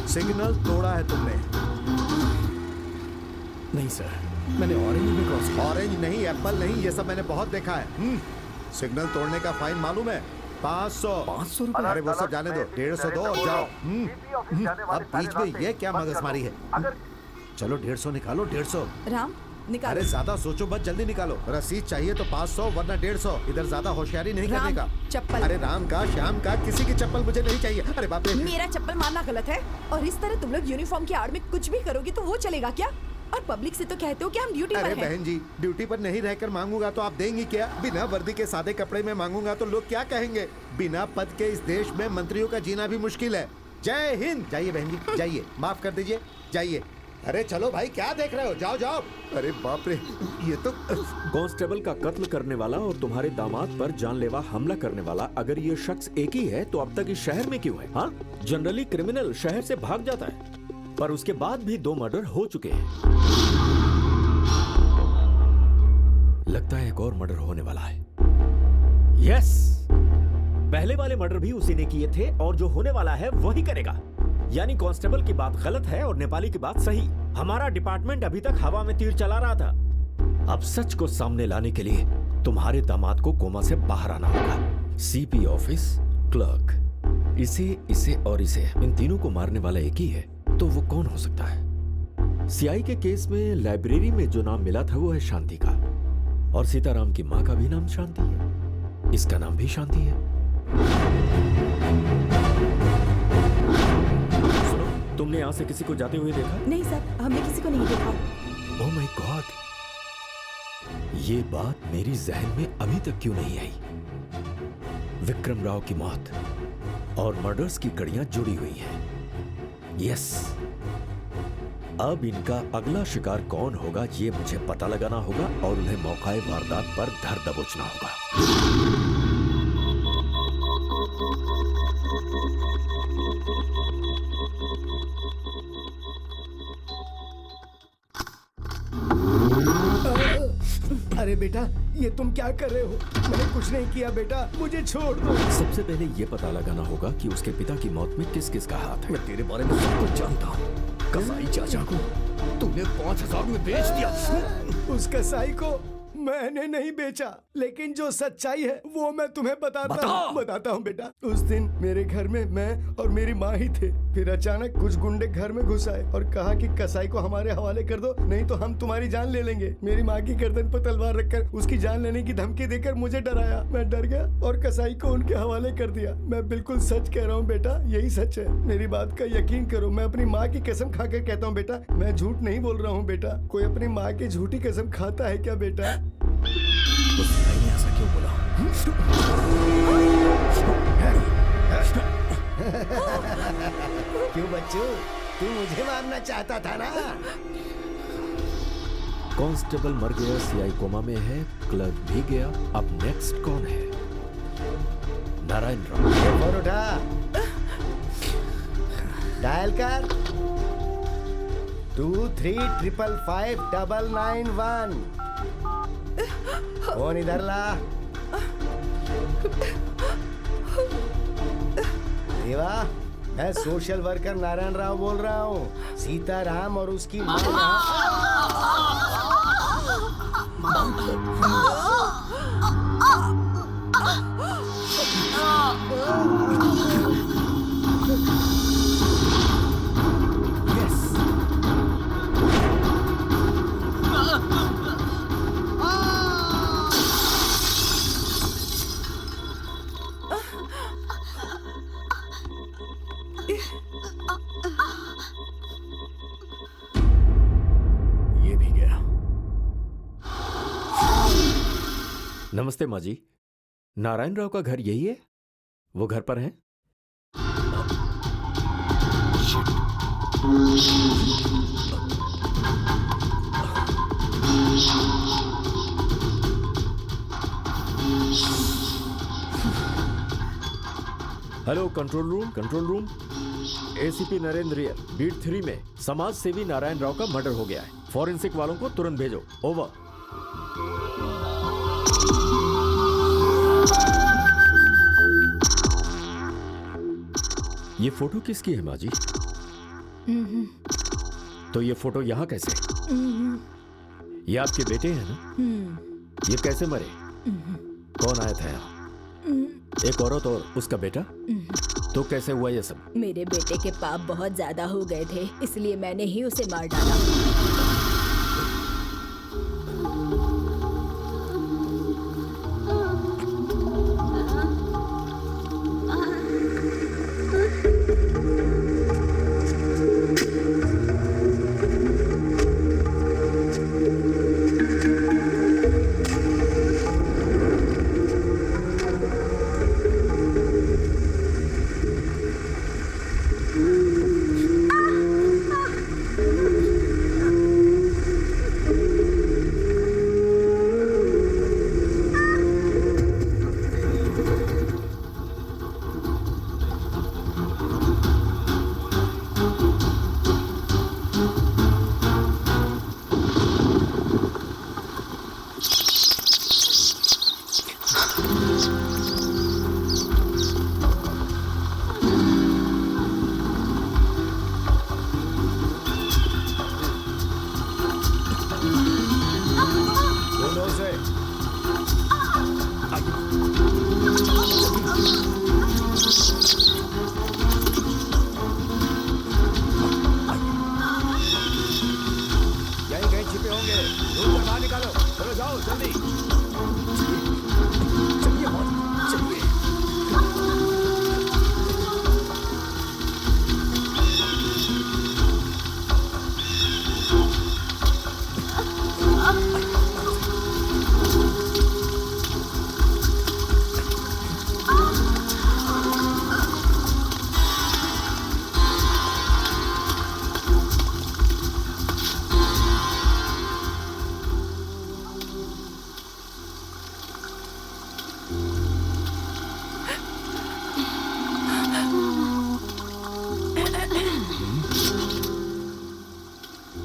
सिग्नल तोड़ा है तुमने। नहीं सर, मैंने ऑरेंज में क्रॉस किया। ऑरेंज नहीं, एप्पल नहीं, ये सब मैंने बहुत देखा है। सिग्नल तोड़ने का फाइन मालूम है? 500 500 अरे वो सब जाने दो, 150 दो और जाओ। अब बीच में ये क्या मगजमारी है? चलो 150 निकालो, 150। राम निकालो। अरे ज्यादा सोचो मत, जल्दी निकालो। रसीद चाहिए तो 500 वरना 150। इधर ज्यादा होशियारी नहीं करने का। चप्पल। अरे राम का श्याम का किसी की चप्पल मुझे नहीं चाहिए। अरे बाप रे, मेरा चप्पल मारना गलत है और इस तरह तुम लोग यूनिफॉर्म की आड़ में कुछ भी करोगे तो वो चलेगा क्या? और पब्लिक से तो कहते हो कि हम ड्यूटी पर अरे हैं। बहन जी, ड्यूटी पर नहीं रहकर मांगूंगा तो आप देंगी क्या? बिना वर्दी के सादे कपड़े में मांगूंगा तो लोग क्या कहेंगे? बिना पद के इस देश में मंत्रियों का जीना भी मुश्किल है। जय हिंद। जाइए बहन जी, जाइए, माफ कर दीजिए, जाइए। अरे चलो भाई, क्या देख रहे हो? जाओ जाओ। अरे बाप रे, ये तो कांस्टेबल का कत्ल करने वाला और तुम्हारे दामाद पर जानलेवा हमला करने वाला अगर ये शख्स एक ही है तो अब तक इस शहर में क्यों है? हाँ, जनरली क्रिमिनल शहर से भाग जाता है, पर उसके बाद भी 2 मर्डर हो चुके हैं। लगता है एक और मर्डर होने वाला है। यस, पहले वाले मर्डर भी उसी ने किए थे और जो होने वाला है वही करेगा। यानी कांस्टेबल की बात गलत है और नेपाली की बात सही। हमारा डिपार्टमेंट अभी तक हवा में तीर चला रहा था। अब सच को सामने लाने के लिए तुम्हारे दामाद को कोमा से बाहर आना होगा। सीपी ऑफिस, क्लर्क, इसे और इसे, इन तीनों को मारने वाला एक ही है, तो वो कौन हो सकता है? सीआई के केस में लाइब्रेरी में जो नाम मिला था वो है शांति का, और सीताराम की मां का भी नाम शांति है, इसका नाम भी शांति है। सुनो, तुमने यहां से किसी को जाते हुए देखा? नहीं सर, हमने किसी को नहीं देखा। ओह माय गॉड, ये बात मेरी जहन में अभी तक क्यों नहीं आई? विक्रम राव की मौत और मर्डर्स की कड़ियां जुड़ी हुई हैं। यस, अब इनका अगला शिकार कौन होगा ये मुझे पता लगाना होगा और उन्हें मौकाए वारदात पर धर दबोचना होगा। अरे बेटा, ये तुम क्या कर रहे हो? मैंने कुछ नहीं किया बेटा, मुझे छोड़ दो। सबसे पहले ये पता लगाना होगा कि उसके पिता की मौत में किस किस का हाथ है। मैं तेरे बारे में सब कुछ जानता हूँ। कसाई चाचा को तूने 5000 में बेच दिया। उस कसाई को मैंने नहीं बेचा, लेकिन जो सच्चाई है वो मैं तुम्हें बताता हूँ बेटा। उस दिन मेरे घर में मैं और मेरी माँ ही थे। फिर अचानक कुछ गुंडे घर में घुस आए और कहा कि कसाई को हमारे हवाले कर दो, नहीं तो हम तुम्हारी जान ले लेंगे। मेरी माँ की गर्दन पर तलवार रखकर उसकी जान लेने की धमकी देकर मुझे डराया। मैं डर गया और कसाई को उनके हवाले कर दिया। मैं बिल्कुल सच कह रहा हूँ बेटा, यही सच है। मेरी बात का यकीन करो, मैं अपनी माँ की कसम खाकर कहता हूँ बेटा, मैं झूठ नहीं बोल रहा हूँ बेटा। कोई अपनी माँ की झूठी कसम खाता है क्या बेटा? ऐसा क्यों बोला? क्यों बच्चों, तू मुझे मारना चाहता था ना? कांस्टेबल मर गया, सीआई कोमा में है, क्लर्क भी गया। अब नेक्स्ट कौन है? नारायण राव। फोन उठा, डायल कर 23555991। फोन इधर ला। देवा, मैं सोशल वर्कर नारायण राव बोल रहा हूँ। सीताराम और उसकी माँ नमस्ते माँ जी, नारायण राव का घर यही है? वो घर पर हैं? Hello control room, control room. ACP Narendra रियल, बीट 3 में समाज सेवी नारायण राव का मर्डर हो गया है। फॉरेंसिक वालों को तुरंत भेजो। ओवर। ये फोटो किसकी है माँ जी? तो ये फोटो यहाँ कैसे? ये आपके बेटे हैं ना? ये कैसे मरे? कौन आया था यहाँ? एक औरत और उसका बेटा। तो कैसे हुआ ये सब? मेरे बेटे के पाप बहुत ज्यादा हो गए थे, इसलिए मैंने ही उसे मार डाला।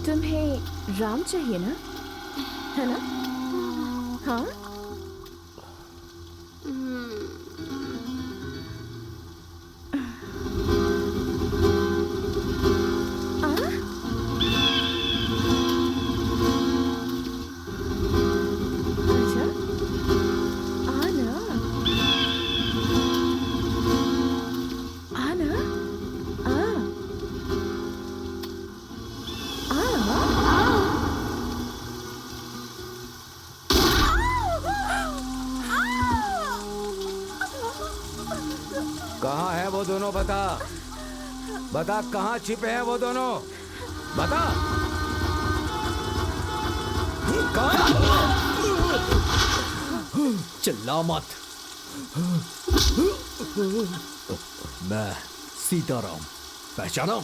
तुम्हें राम चाहिए ना, है ना? हाँ? कहाँ है वो दोनों? बता बता, कहाँ छिपे हैं वो दोनों? बता चिल्ला मत। मैं सीताराम, पहचाना?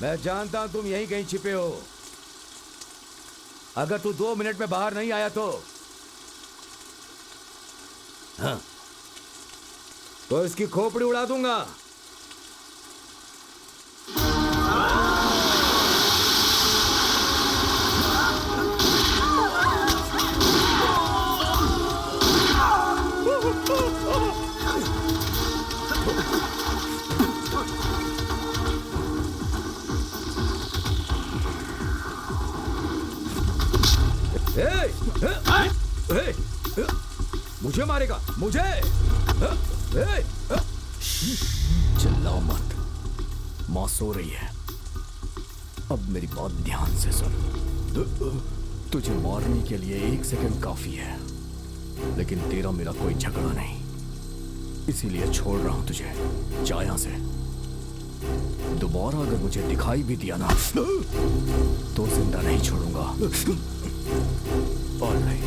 मैं जानता हूं तुम यहीं कहीं छिपे हो। अगर तू 2 मिनट में बाहर नहीं आया तो हाँ, तो इसकी खोपड़ी उड़ा दूंगा। मुझे मारेगा मुझे। चिल्लाओ मत, माँ सो रही है। अब मेरी बात ध्यान से सुन। तुझे मारने के लिए 1 सेकंड काफी है, लेकिन तेरा मेरा कोई झगड़ा नहीं, इसीलिए छोड़ रहा हूं तुझे। जा यहां से। दोबारा अगर मुझे दिखाई भी दिया ना तो जिंदा नहीं छोड़ूंगा। ऑलराइट।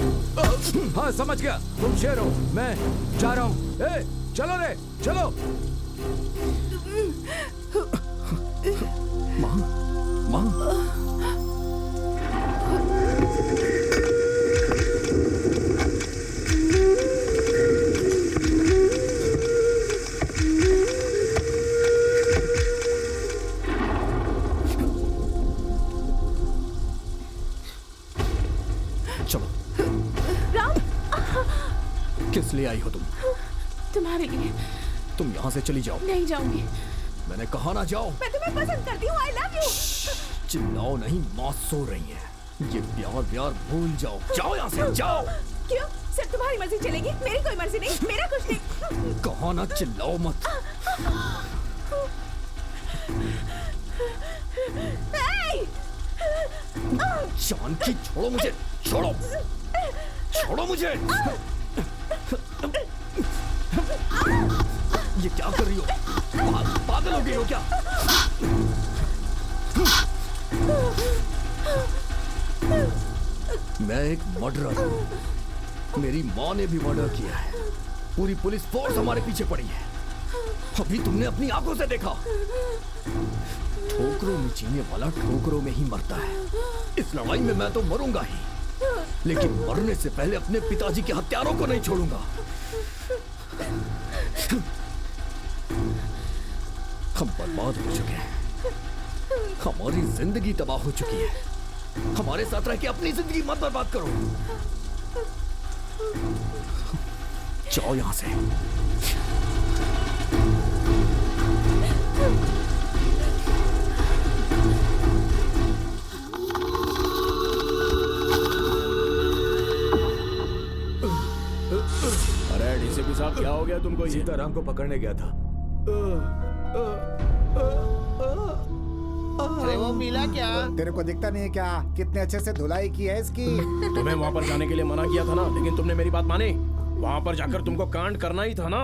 हाँ समझ गया, तुम शेर हो, मैं जा रहा हूं। चलो रे चलो। माँ माँ किस लिए आई हो तुम? तुम्हारे लिए। तुम यहाँ से चली जाओ। नहीं जाऊंगी। मैंने कहा ना जाओ। मैं तुम्हें पसंद करती हूँ। I love you। चिल्लाओ नहीं, माँ सो रही है। ये प्यार व्यार भूल जाओ। जाओ यहाँ से, जाओ। क्यों? सिर्फ तुम्हारी मर्जी चलेगी, मेरी कोई मर्जी नहीं, मेरा कुछ नहीं। कहा ना चिल्लाओ मत। जानकी छोड़ो मुझे, छोड़ो, छोड़ो मुझे। ये क्या कर रही हो? पागल हो गई हो क्या? मैं एक मर्डरर हूं। मेरी माँ ने भी मर्डर किया है। पूरी पुलिस फोर्स हमारे पीछे पड़ी है। अभी तुमने अपनी आंखों से देखा। ठोकरों में जीने वाला ठोकरों में ही मरता है। इस लड़ाई में मैं तो मरूंगा ही, लेकिन मरने से पहले अपने पिताजी के हत्यारों को नहीं छोड़ूंगा। हम बर्बाद हो चुके हैं। हमारी जिंदगी तबाह हो चुकी है। हमारे साथ रह के अपनी जिंदगी मत बर्बाद करो। जाओ यहां से। अरे डीसीपी साहब, क्या हो गया तुमको? सीताराम को पकड़ने गया था। अरे वो मिला क्या? तेरे को दिखता नहीं है क्या कितने अच्छे से धुलाई की है इसकी? तुम्हें वहाँ पर जाने के लिए मना किया था ना, लेकिन तुमने मेरी बात मानी। वहाँ पर जाकर तुमको कांड करना ही था ना।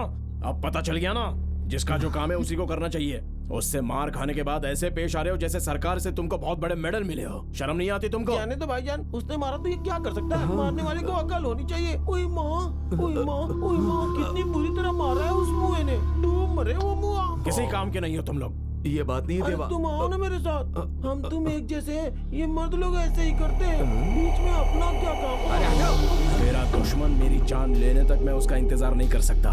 अब पता चल गया ना, जिसका जो काम है उसी को करना चाहिए। उससे मार खाने के बाद ऐसे पेश आ रहे हो जैसे सरकार से तुमको बहुत बड़े मेडल मिले हो। शर्म नहीं आती तुमको? जाने तो भाईजान, उसने मारा तो ये क्या कर सकता है? मारने वाले को अकल होनी चाहिए। ओए माँ, ओए माँ, ओए माँ, कितनी बुरी तरह मारा है उस मुँह ने। डूब मरे वो मुँह। किसी काम के नहीं हो तुम लोग। ये बात नहीं है देवा। तुम आओ ना मेरे साथ, हम तुम एक जैसे हैं। ये मर्द लोग ऐसे ही करते हैं, बीच में अपना क्या काम। मेरा दुश्मन मेरी जान लेने तक मैं उसका इंतजार नहीं कर सकता।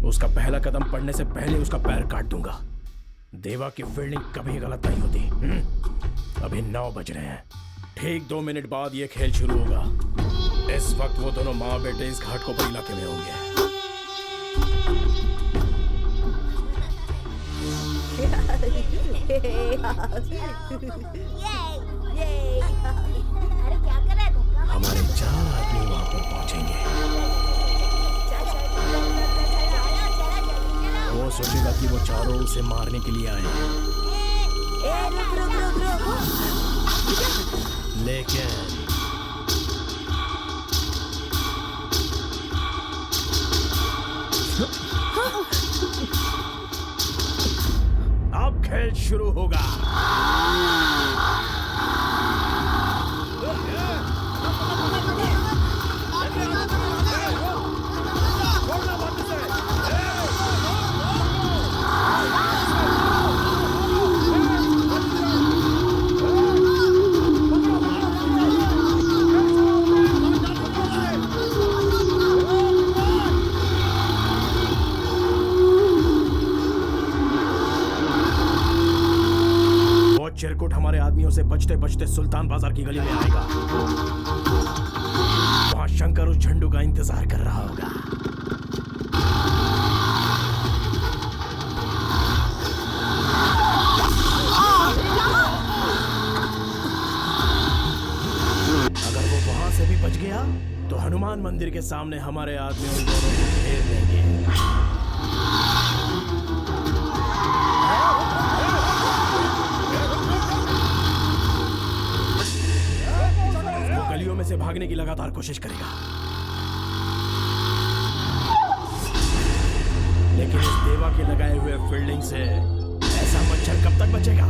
उसका पहला कदम पड़ने से पहले उसका पैर काट दूंगा। देवा की फील्डिंग कभी गलत नहीं होती। अभी 9 बज रहे हैं। ठीक 2 मिनट बाद ये खेल शुरू होगा। इस वक्त वो दोनों माँ बेटे इस घाट को पर इलाके में होंगे। हमारे 4 आदमी वहां पर पहुंचेंगे। वो सोचेगा कि वो चारों उसे मारने के लिए आए हैं, लेकिन अब खेल शुरू होगा। चिरकुट हमारे आदमियों से बचते बचते सुल्तान बाजार की गली में आएगा। वहां शंकर उस झंडू का इंतजार कर रहा होगा। अगर वो वहां से भी किया तो हनुमान मंदिर के सामने हमारे आदमी उन दोनों को घेर लेंगे। वो गलियों में से भागने की लगातार कोशिश करेगा, लेकिन इस देवा के लगाए हुए फील्डिंग से ऐसा मच्छर कब तक बचेगा?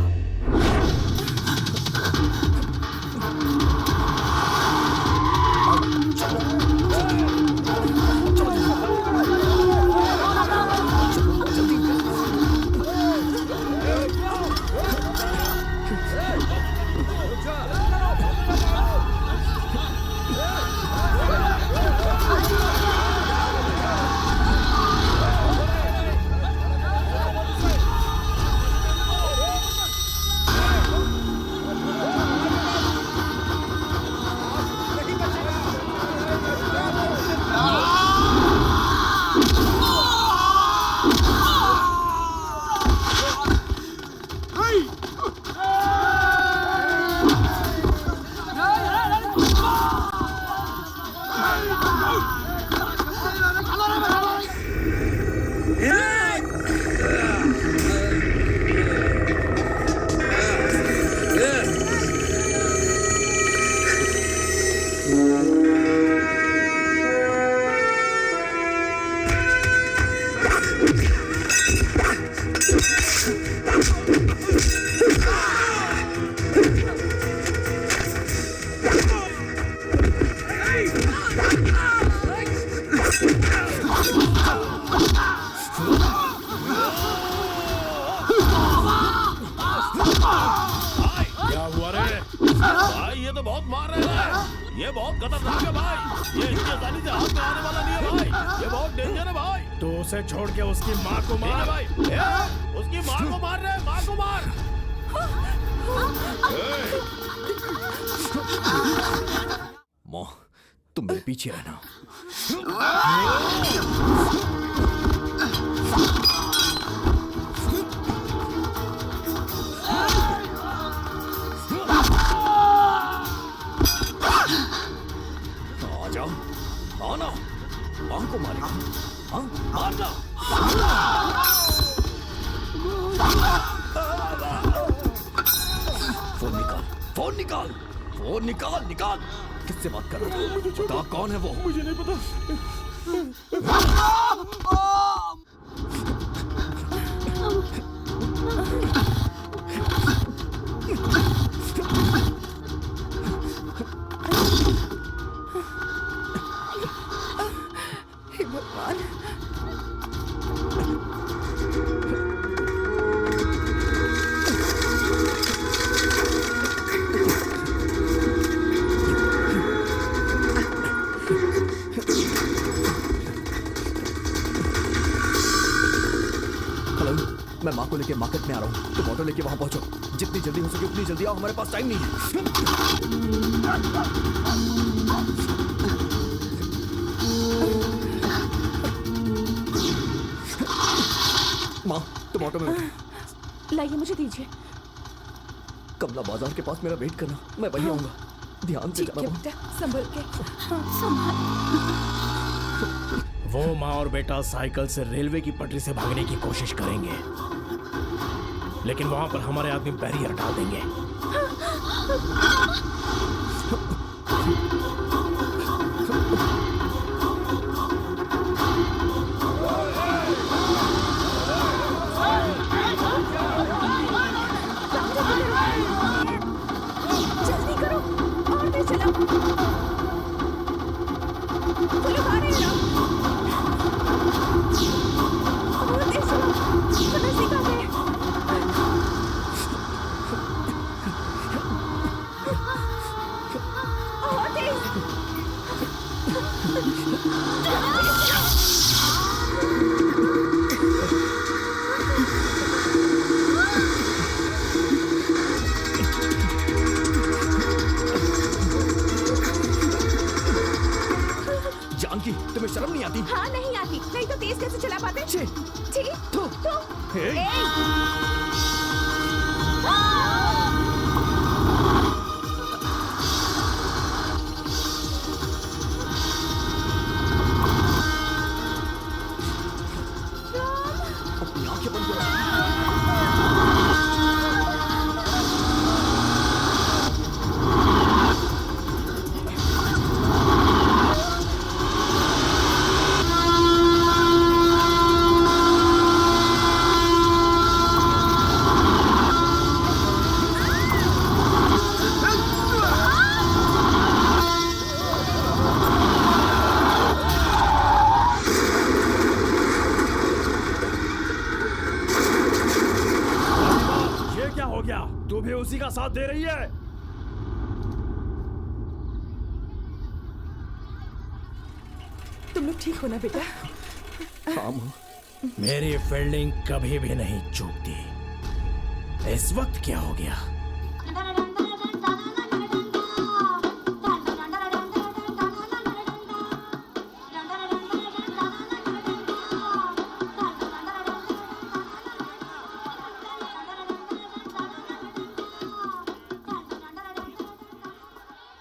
उसे छोड़ के उसकी माँ को मार भाई। उसकी माँ को मार रहे, माँ को मार। माँ, तुम मेरे पीछे रहना। आ जाओ, आना, माँ को मारेगा। हाँ, मारना। फोन निकाल, फोन निकाल, फोन निकाल, निकाल। किससे बात कर रहा है? बता कौन है वो? मुझे नहीं पता। हे भगवान। मैं माँ को लेके मार्केट में आ रहा हूँ, तुम ऑटो लेके वहां पहुंचो। जितनी जल्दी हो सके उतनी जल्दी आओ, हमारे पास टाइम नहीं है। माँ, तुम ऑटो में बैठो। लाइए, मुझे दीजिए। कमला बाजार के पास मेरा वेट करना, मैं वहीं आऊंगा। ध्यान से जाना। संभल के। वो माँ और बेटा साइकिल से रेलवे की पटरी से भागने की कोशिश करेंगे, लेकिन वहां पर हमारे आदमी बैरियर डाल देंगे। जल्दी करो, और तेज चलाओ। वो लोग आ रहे हैं ना? और तेज चलाओ, तो नजदीक आ गए। और तेज। जानकी, तुम्हें शर्म नहीं आती? हाँ, नहीं आती, नहीं तो तेज कैसे चला पाते? ठीक, तो तू भी उसी का साथ दे रही है? तुम लोग ठीक हो ना बेटा? हाँ माँ। मेरी फील्डिंग कभी भी नहीं चूकती। इस वक्त क्या हो गया?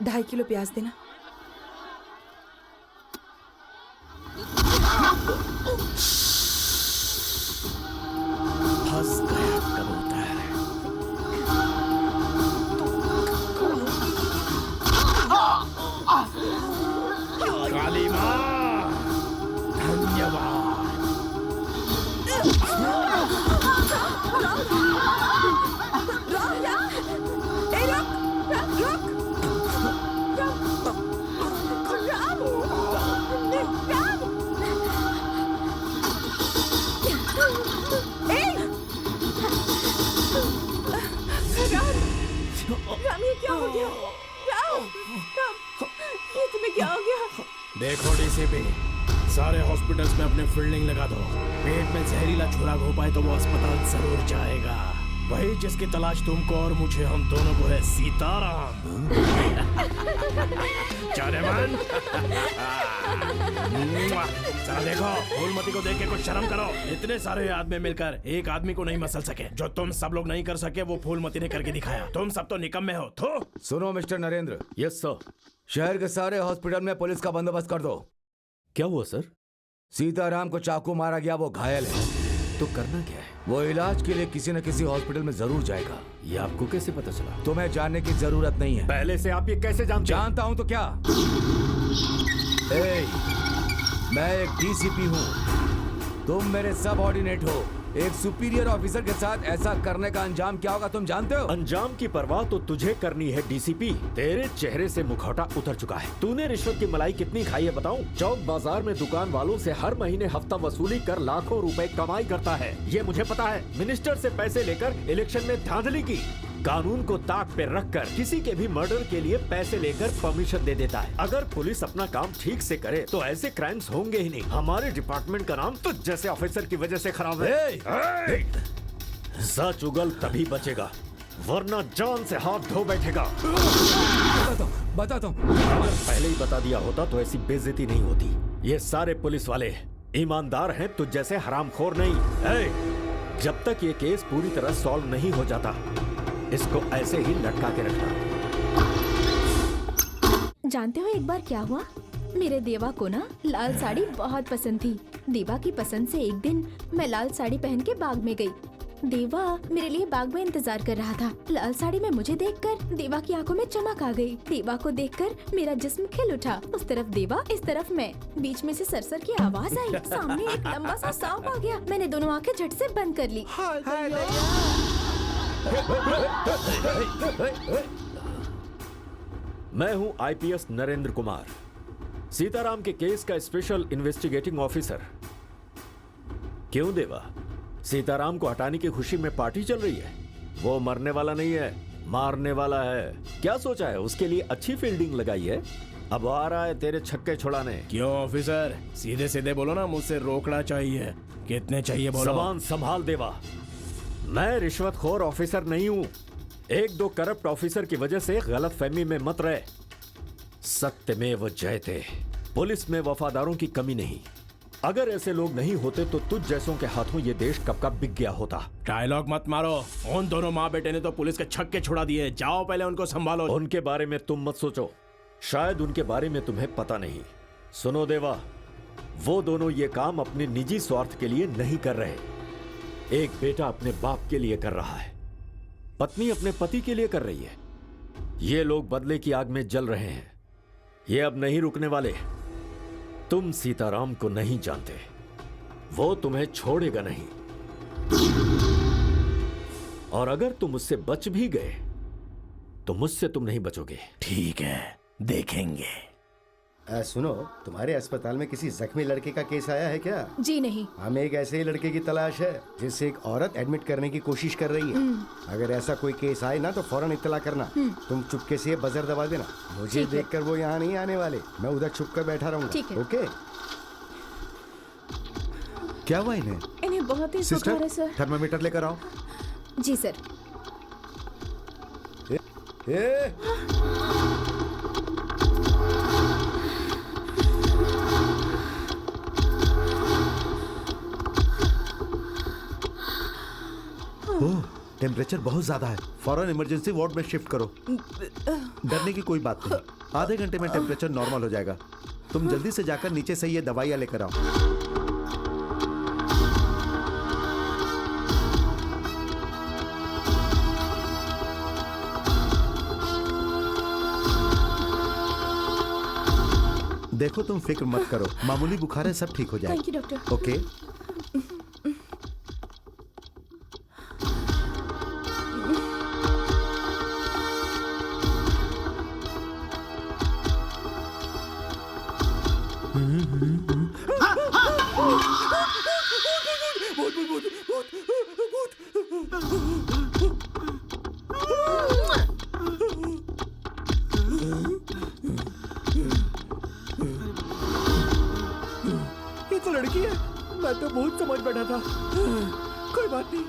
ढाई किलो प्याज देना। फंस गया कबूतर। काली माँ, धन्यवाद। राम, ये क्या हो गया? राम, ये तुम्हें क्या हो गया? देखो डीसीपी, सारे हॉस्पिटल्स में अपने फील्डिंग लगा दो। पेट में जहरीला छुराक हो पाए तो वो अस्पताल जरूर जाएगा। वही जिसकी तलाश तुमको और मुझे, हम दोनों को है, सीताराम। चले मन। जरा देखो, फूलमती को देख के कुछ शर्म करो। इतने सारे आदमी मिलकर एक आदमी को नहीं मसल सके। जो तुम सब लोग नहीं कर सके वो फूलमती ने करके दिखाया। तुम सब तो निकम्मे हो। थो। सुनो मिस्टर नरेंद्र। Yes sir. शहर के सारे हॉस्पिटल में पुलिस का बंदोबस्त कर दो। क्या हुआ सर? सीताराम को चाकू मारा गया, वो घायल है। तो करना क्या है? वो इलाज के लिए किसी न किसी हॉस्पिटल में जरूर जाएगा। ये आपको कैसे पता चला? तुम्हें जानने की जरूरत नहीं है। पहले से आप ये कैसे जानता हूं तो क्या? मैं एक डीसीपी हूँ, तुम मेरे सबऑर्डिनेट हो। एक सुपीरियर ऑफिसर के साथ ऐसा करने का अंजाम क्या होगा तुम जानते हो? अंजाम की परवाह तो तुझे करनी है डीसीपी। तेरे चेहरे से मुखौटा उतर चुका है। तूने रिश्वत की मलाई कितनी खाई है बताऊं? चौक बाजार में दुकान वालों से हर महीने हफ्ता वसूली कर लाखों रुपए कमाई करता है, ये मुझे पता है। मिनिस्टर से पैसे लेकर इलेक्शन में धांधली की। कानून को ताक पे रखकर किसी के भी मर्डर के लिए पैसे लेकर परमिशन दे देता है। अगर पुलिस अपना काम ठीक से करे तो ऐसे क्राइम्स होंगे ही नहीं। हमारे डिपार्टमेंट का नाम तो जैसे ऑफिसर की वजह से खराब है। सच उगल तभी बचेगा, वरना जान से हाथ धो बैठेगा। बताता हूँ। अगर पहले ही बता दिया होता तो ऐसी बेइज्जती नहीं होती। ये सारे पुलिस वाले ईमानदार हैं, तुझ जैसे हरामखोर नहीं। जब तक ये केस पूरी तरह सॉल्व नहीं हो जाता, इसको ऐसे ही लटका के रखना। जानते हो एक बार क्या हुआ? मेरे देवा को ना लाल साड़ी बहुत पसंद थी। देवा की पसंद से एक दिन मैं लाल साड़ी पहन के बाग में गई। देवा मेरे लिए बाग में इंतजार कर रहा था। लाल साड़ी में मुझे देखकर देवा की आंखों में चमक आ गई। देवा को देखकर मेरा जिस्म खिल उठा। उस तरफ देवा, इस तरफ मैं। बीच में से सरसर की आवाज आई। सामने एक लंबा सा सांप आ गया। मैंने दोनों आंखें झट से बंद कर ली। मैं हूं आईपीएस नरेंद्र कुमार, सीताराम के केस का स्पेशल इन्वेस्टिगेटिंग ऑफिसर। क्यों देवा, सीताराम को हटाने की खुशी में पार्टी चल रही है? वो मरने वाला नहीं है, मारने वाला है। क्या सोचा है? उसके लिए अच्छी फील्डिंग लगाई है। अब आ रहा है तेरे छक्के छुड़ाने। क्यों ऑफिसर, सीधे सीधे बोलो ना, मुझसे रोकना चाहिए। कितने चाहिए बोलो। जबान संभाल देवा, मैं रिश्वतखोर ऑफिसर नहीं हूं। एक दो करप्ट ऑफिसर की वजह से गलतफहमी में मत रहे। सत्यमेव जयते। पुलिस में वफादारों की कमी नहीं। अगर ऐसे लोग नहीं होते तो तुझ जैसों के हाथों ये देश कब का बिक गया होता। डायलॉग मत मारो। उन दोनों माँ बेटे ने तो पुलिस के छक्के छुड़ा दिए। जाओ पहले उनको संभालो। उनके बारे में तुम मत सोचो, शायद उनके बारे में तुम्हें पता नहीं। सुनो देवा, वो दोनों ये काम अपने निजी स्वार्थ के लिए नहीं कर रहे। एक बेटा अपने बाप के लिए कर रहा है, पत्नी अपने पति के लिए कर रही है। ये लोग बदले की आग में जल रहे हैं। ये अब नहीं रुकने वाले। तुम सीताराम को नहीं जानते, वो तुम्हें छोड़ेगा नहीं। और अगर तुम उससे बच भी गए तो मुझसे तुम नहीं बचोगे। ठीक है, देखेंगे। सुनो, तुम्हारे अस्पताल में किसी जख्मी लड़के का केस आया है क्या? जी नहीं। हमें एक ऐसे ही लड़के की तलाश है जिससे एक औरत एडमिट करने की कोशिश कर रही है। अगर ऐसा कोई केस आए ना तो फौरन इत्तला करना। तुम चुपके से ये बजर दबा देना। मुझे देखकर वो यहाँ नहीं आने वाले, मैं उधर छुप कर बैठा रहूंगा। ओके? क्या हुआ इन्हें? इन्हें बहुत ही बुखार है सर। थर्मामीटर लेकर आओ। जी सर। ओह, टेम्परेचर बहुत ज्यादा है, फौरन इमरजेंसी वार्ड में शिफ्ट करो। डरने की कोई बात नहीं, आधे घंटे में टेम्परेचर नॉर्मल हो जाएगा। तुम जल्दी से जाकर नीचे से ये दवाइयाँ लेकर आओ। देखो तुम फिक्र मत करो, मामूली बुखार है, सब ठीक हो जाएगा। Thank you doctor. ओके। ये तो लड़की है, मैं तो बहुत समझ बैठा था। कोई बात नहीं।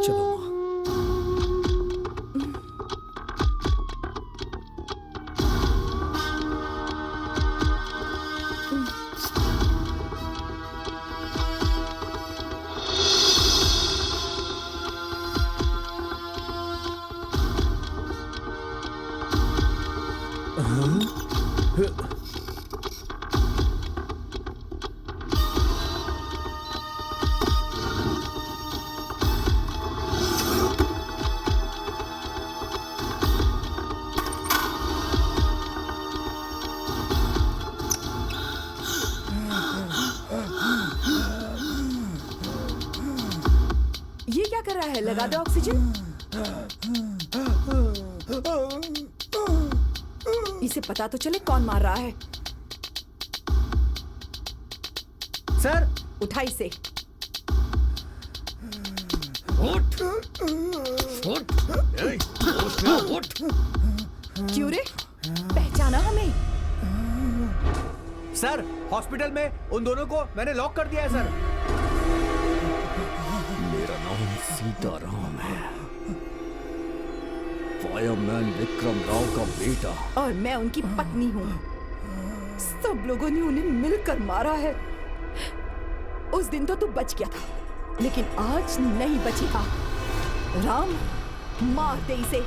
चलो माँ। ये क्या कर रहा है? लगा दो ऑक्सीजन। इसे पता तो चले कौन मार रहा है। सर, उठा इसे। उठ, उठ, उठ। क्यों रे? पहचाना हमें? सर, हॉस्पिटल में उन दोनों को मैंने लॉक कर दिया है सर। मेरा नाम सीताराम है, फायरमैन विक्रम राव का बेटा। और मैं उनकी पत्नी हूँ। सब लोगों ने उन्हें मिलकर मारा है। उस दिन तो तू बच गया था, लेकिन आज नहीं बचेगा। राम, मार दे इसे।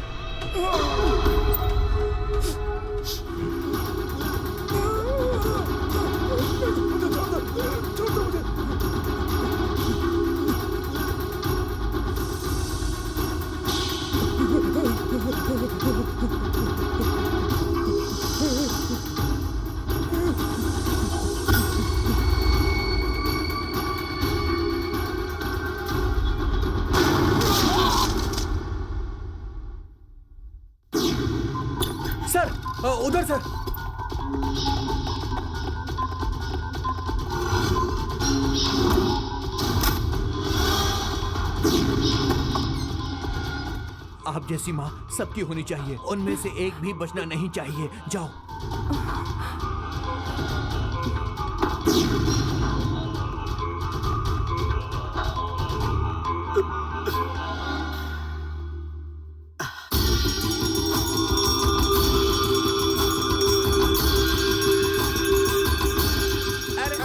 सर, उधर सर। आप जैसी माँ सबकी होनी चाहिए, उनमें से एक भी बचना नहीं चाहिए। जाओ।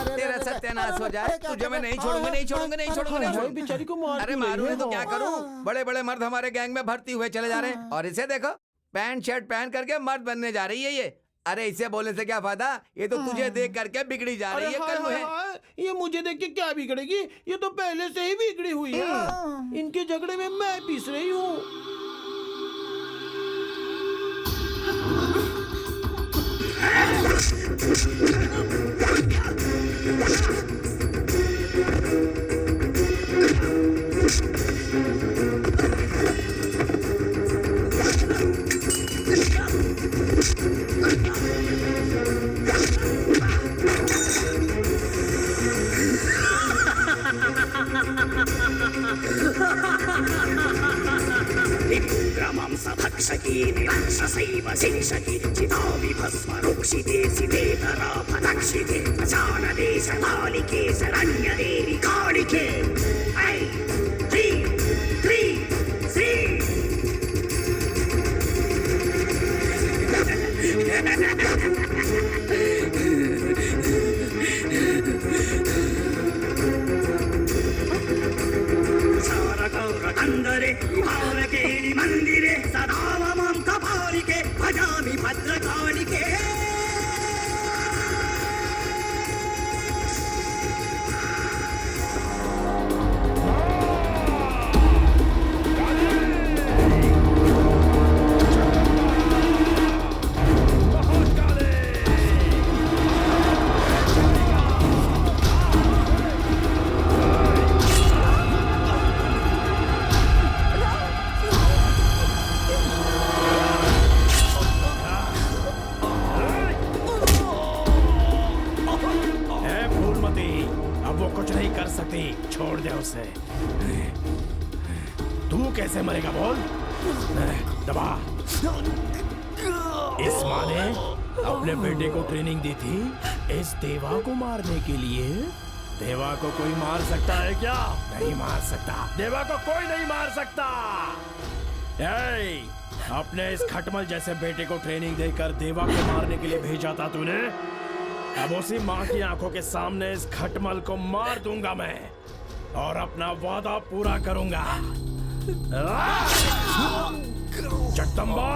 तेरा सत्यानाश हो जाए, तुझे मैं नहीं छोड़ूंगा, नहीं छोड़ूंगा, नहीं छोड़ूंगा, नहीं छोड़ूंगा। बेचारी को मार अरे मारूंगा तो क्या करूं? बड़े बड़े मर्द हमारे गैंग में भर्ती हुए चले जा रहे हैं, और इसे देखो, पैंट शर्ट पहन करके मर्द बनने जा रही है ये। अरे इसे बोलने से क्या फायदा, ये तो तुझे देख करके बिगड़ी जा रही है। हाय, कल हाय, है हाय, ये मुझे देख के क्या बिगड़ेगी, ये तो पहले से ही बिगड़ी हुई है। इनके झगड़े में मैं पीस रही हूँ। भक्षकी निराक्षसैव शेषकी चितावि भस्म रोक्षिते सितेतरापदक्षिते प्रचानदेशकालिके शरण्यदेवि कालिके ऐ ह्रीं क्लीं श्रीं सारगौरकन्दरे विहारकेलि मन्दिरे सदा मम कपालिके भजामि भद्रकालिके। छोड़ दे उसे। तू कैसे मरेगा बोल? दबा। इस माँ ने अपने बेटे को ट्रेनिंग दी थी इस देवा को मारने के लिए। देवा को कोई मार सकता है क्या? नहीं मार सकता। देवा को कोई नहीं मार सकता। अपने इस खटमल जैसे बेटे को ट्रेनिंग देकर देवा को मारने के लिए भेजा था तूने। अब उसी माँ की आंखों के सामने इस खटमल को मार दूंगा मैं और अपना वादा पूरा करूंगा। जगदम्बा,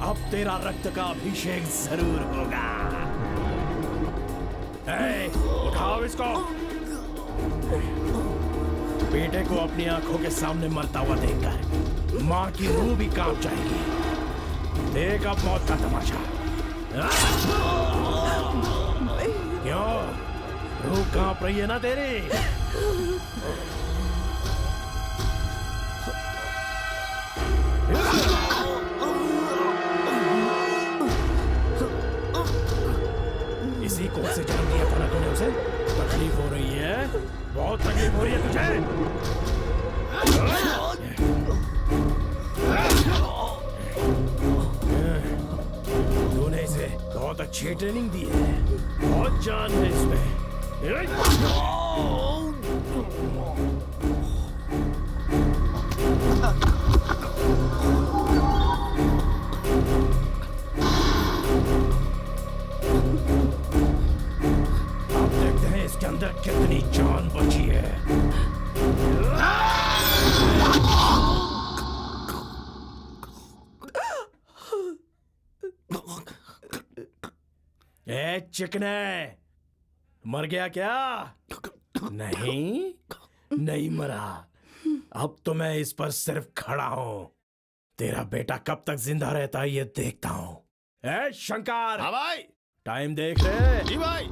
अब तेरा रक्त का अभिषेक जरूर होगा। उठाओ इसको। बेटे को अपनी आंखों के सामने मरता हुआ देखकर माँ की रूह भी कांप जाएगी। देख अब मौत का तमाशा। क्यों रूह कांप रही है ना तेरी? इसी कोर्ट से जन्म दिया था ना तूने उसे? तकलीफ हो रही है, बहुत तकलीफ हो रही है तुझे। तूने इसे बहुत अच्छी ट्रेनिंग दी है, बहुत जान है इसमें। अब देखते हैं इसके अंदर कितनी जान बची है। ए चिकने, मर गया क्या? नहीं, नहीं मरा। अब तो मैं इस पर सिर्फ खड़ा हूं। तेरा बेटा कब तक जिंदा रहता है ये देखता हूं। ए शंकर। हाँ भाई। टाइम देख रहे? जी भाई।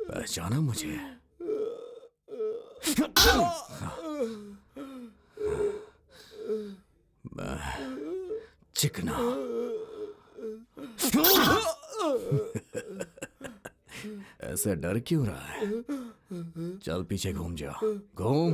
पहचाना मुझे? मैं चिकना। ऐसे डर क्यों रहा है? चल पीछे घूम जा, घूम।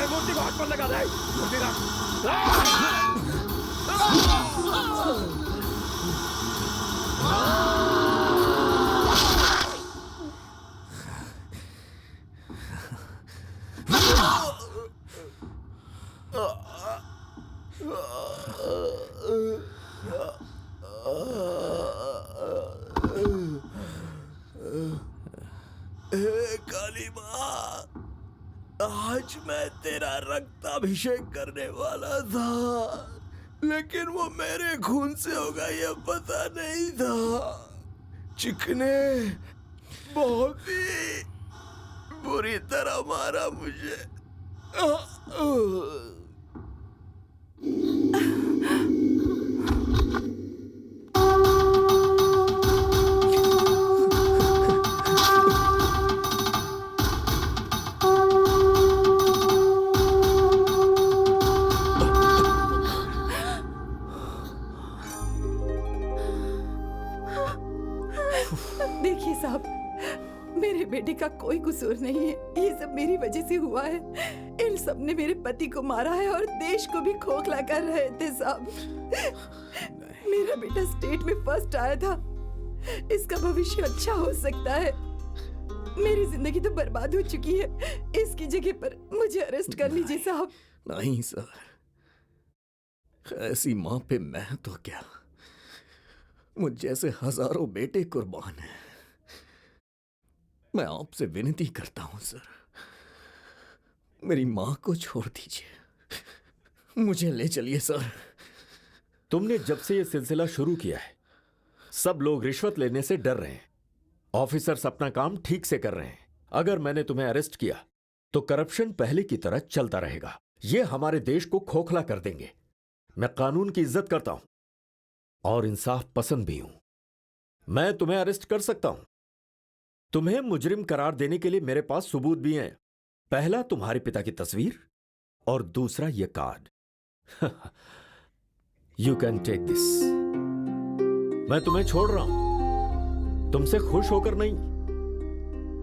मूर्ति को हाथ पर लगा दे। मूर्ति काली माँ, आज मैं तेरा रक्ताभिषेक करने वाला था, लेकिन वो मेरे खून से होगा ये पता नहीं था। चिकने बहुत ही बुरी तरह मारा मुझे। देखिए साहब, मेरे बेटे का कोई कसूर नहीं है। ये सब मेरी वजह से हुआ है। इन सब ने मेरे पति को मारा है और देश को भी खोखला कर रहे थे साहब। मेरा बेटा स्टेट में फर्स्ट आया था। इसका भविष्य अच्छा हो सकता है। मेरी जिंदगी तो बर्बाद हो चुकी है। इसकी जगह पर मुझे अरेस्ट कर लीजिए साहब। नहीं सर, ऐसी माँ पे मैं तो क्या, मुझ जैसे हजारों बेटे कुर्बान हैं। मैं आपसे विनती करता हूं सर, मेरी माँ को छोड़ दीजिए, मुझे ले चलिए सर। तुमने जब से यह सिलसिला शुरू किया है, सब लोग रिश्वत लेने से डर रहे हैं। ऑफिसर्स अपना काम ठीक से कर रहे हैं। अगर मैंने तुम्हें अरेस्ट किया तो करप्शन पहले की तरह चलता रहेगा। ये हमारे देश को खोखला कर देंगे। मैं कानून की इज्जत करता हूं और इंसाफ पसंद भी हूं। मैं तुम्हें अरेस्ट कर सकता हूं। तुम्हें मुजरिम करार देने के लिए मेरे पास सबूत भी हैं। पहला तुम्हारे पिता की तस्वीर और दूसरा यह card. You can take this. मैं तुम्हें छोड़ रहा हूं, तुमसे खुश होकर नहीं,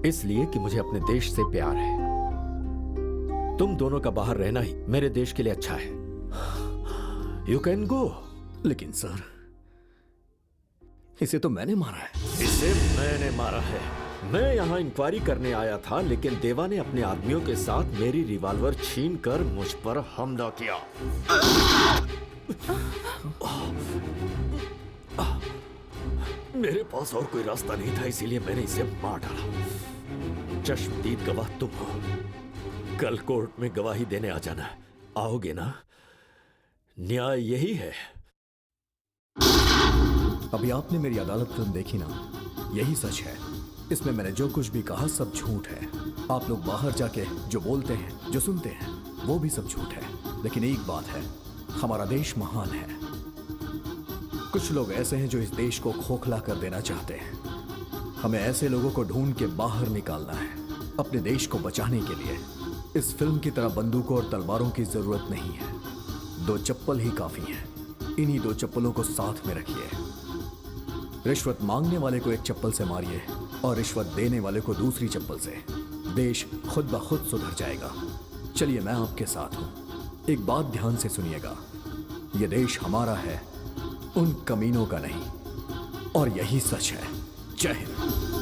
इसलिए कि मुझे अपने देश से प्यार है। तुम दोनों का बाहर रहना ही मेरे देश के लिए अच्छा है। You can go. लेकिन सर, इसे तो मैंने मारा है। इसे मैंने मारा है। मैं यहां इंक्वायरी करने आया था, लेकिन देवा ने अपने आदमियों के साथ मेरी रिवॉल्वर छीनकर मुझ पर हमला किया। मेरे पास और कोई रास्ता नहीं था, इसीलिए मैंने इसे मार डाला। चश्मदीद गवाह तुम हो। कल कोर्ट में गवाही देने आ जाना। आओगे ना? न्याय यही है। अभी आपने मेरी अदालत फिल्म देखी ना, यही सच है। इसमें मैंने जो कुछ भी कहा सब झूठ है। आप लोग बाहर जाके जो बोलते हैं, जो सुनते हैं, वो भी सब झूठ है। लेकिन एक बात है, हमारा देश महान है। कुछ लोग ऐसे हैं जो इस देश को खोखला कर देना चाहते हैं। हमें ऐसे लोगों को ढूंढ के बाहर निकालना है अपने देश को बचाने के लिए। इस फिल्म की तरह बंदूकों और तलवारों की जरूरत नहीं है, 2 चप्पल ही काफी हैं। इन्हीं 2 चप्पलों को साथ में रखिए। रिश्वत मांगने वाले को एक चप्पल से मारिए और रिश्वत देने वाले को दूसरी चप्पल से। देश खुद ब खुद सुधर जाएगा। चलिए, मैं आपके साथ हूं। एक बात ध्यान से सुनिएगा, यह देश हमारा है, उन कमीनों का नहीं, और यही सच है। जय हिंद।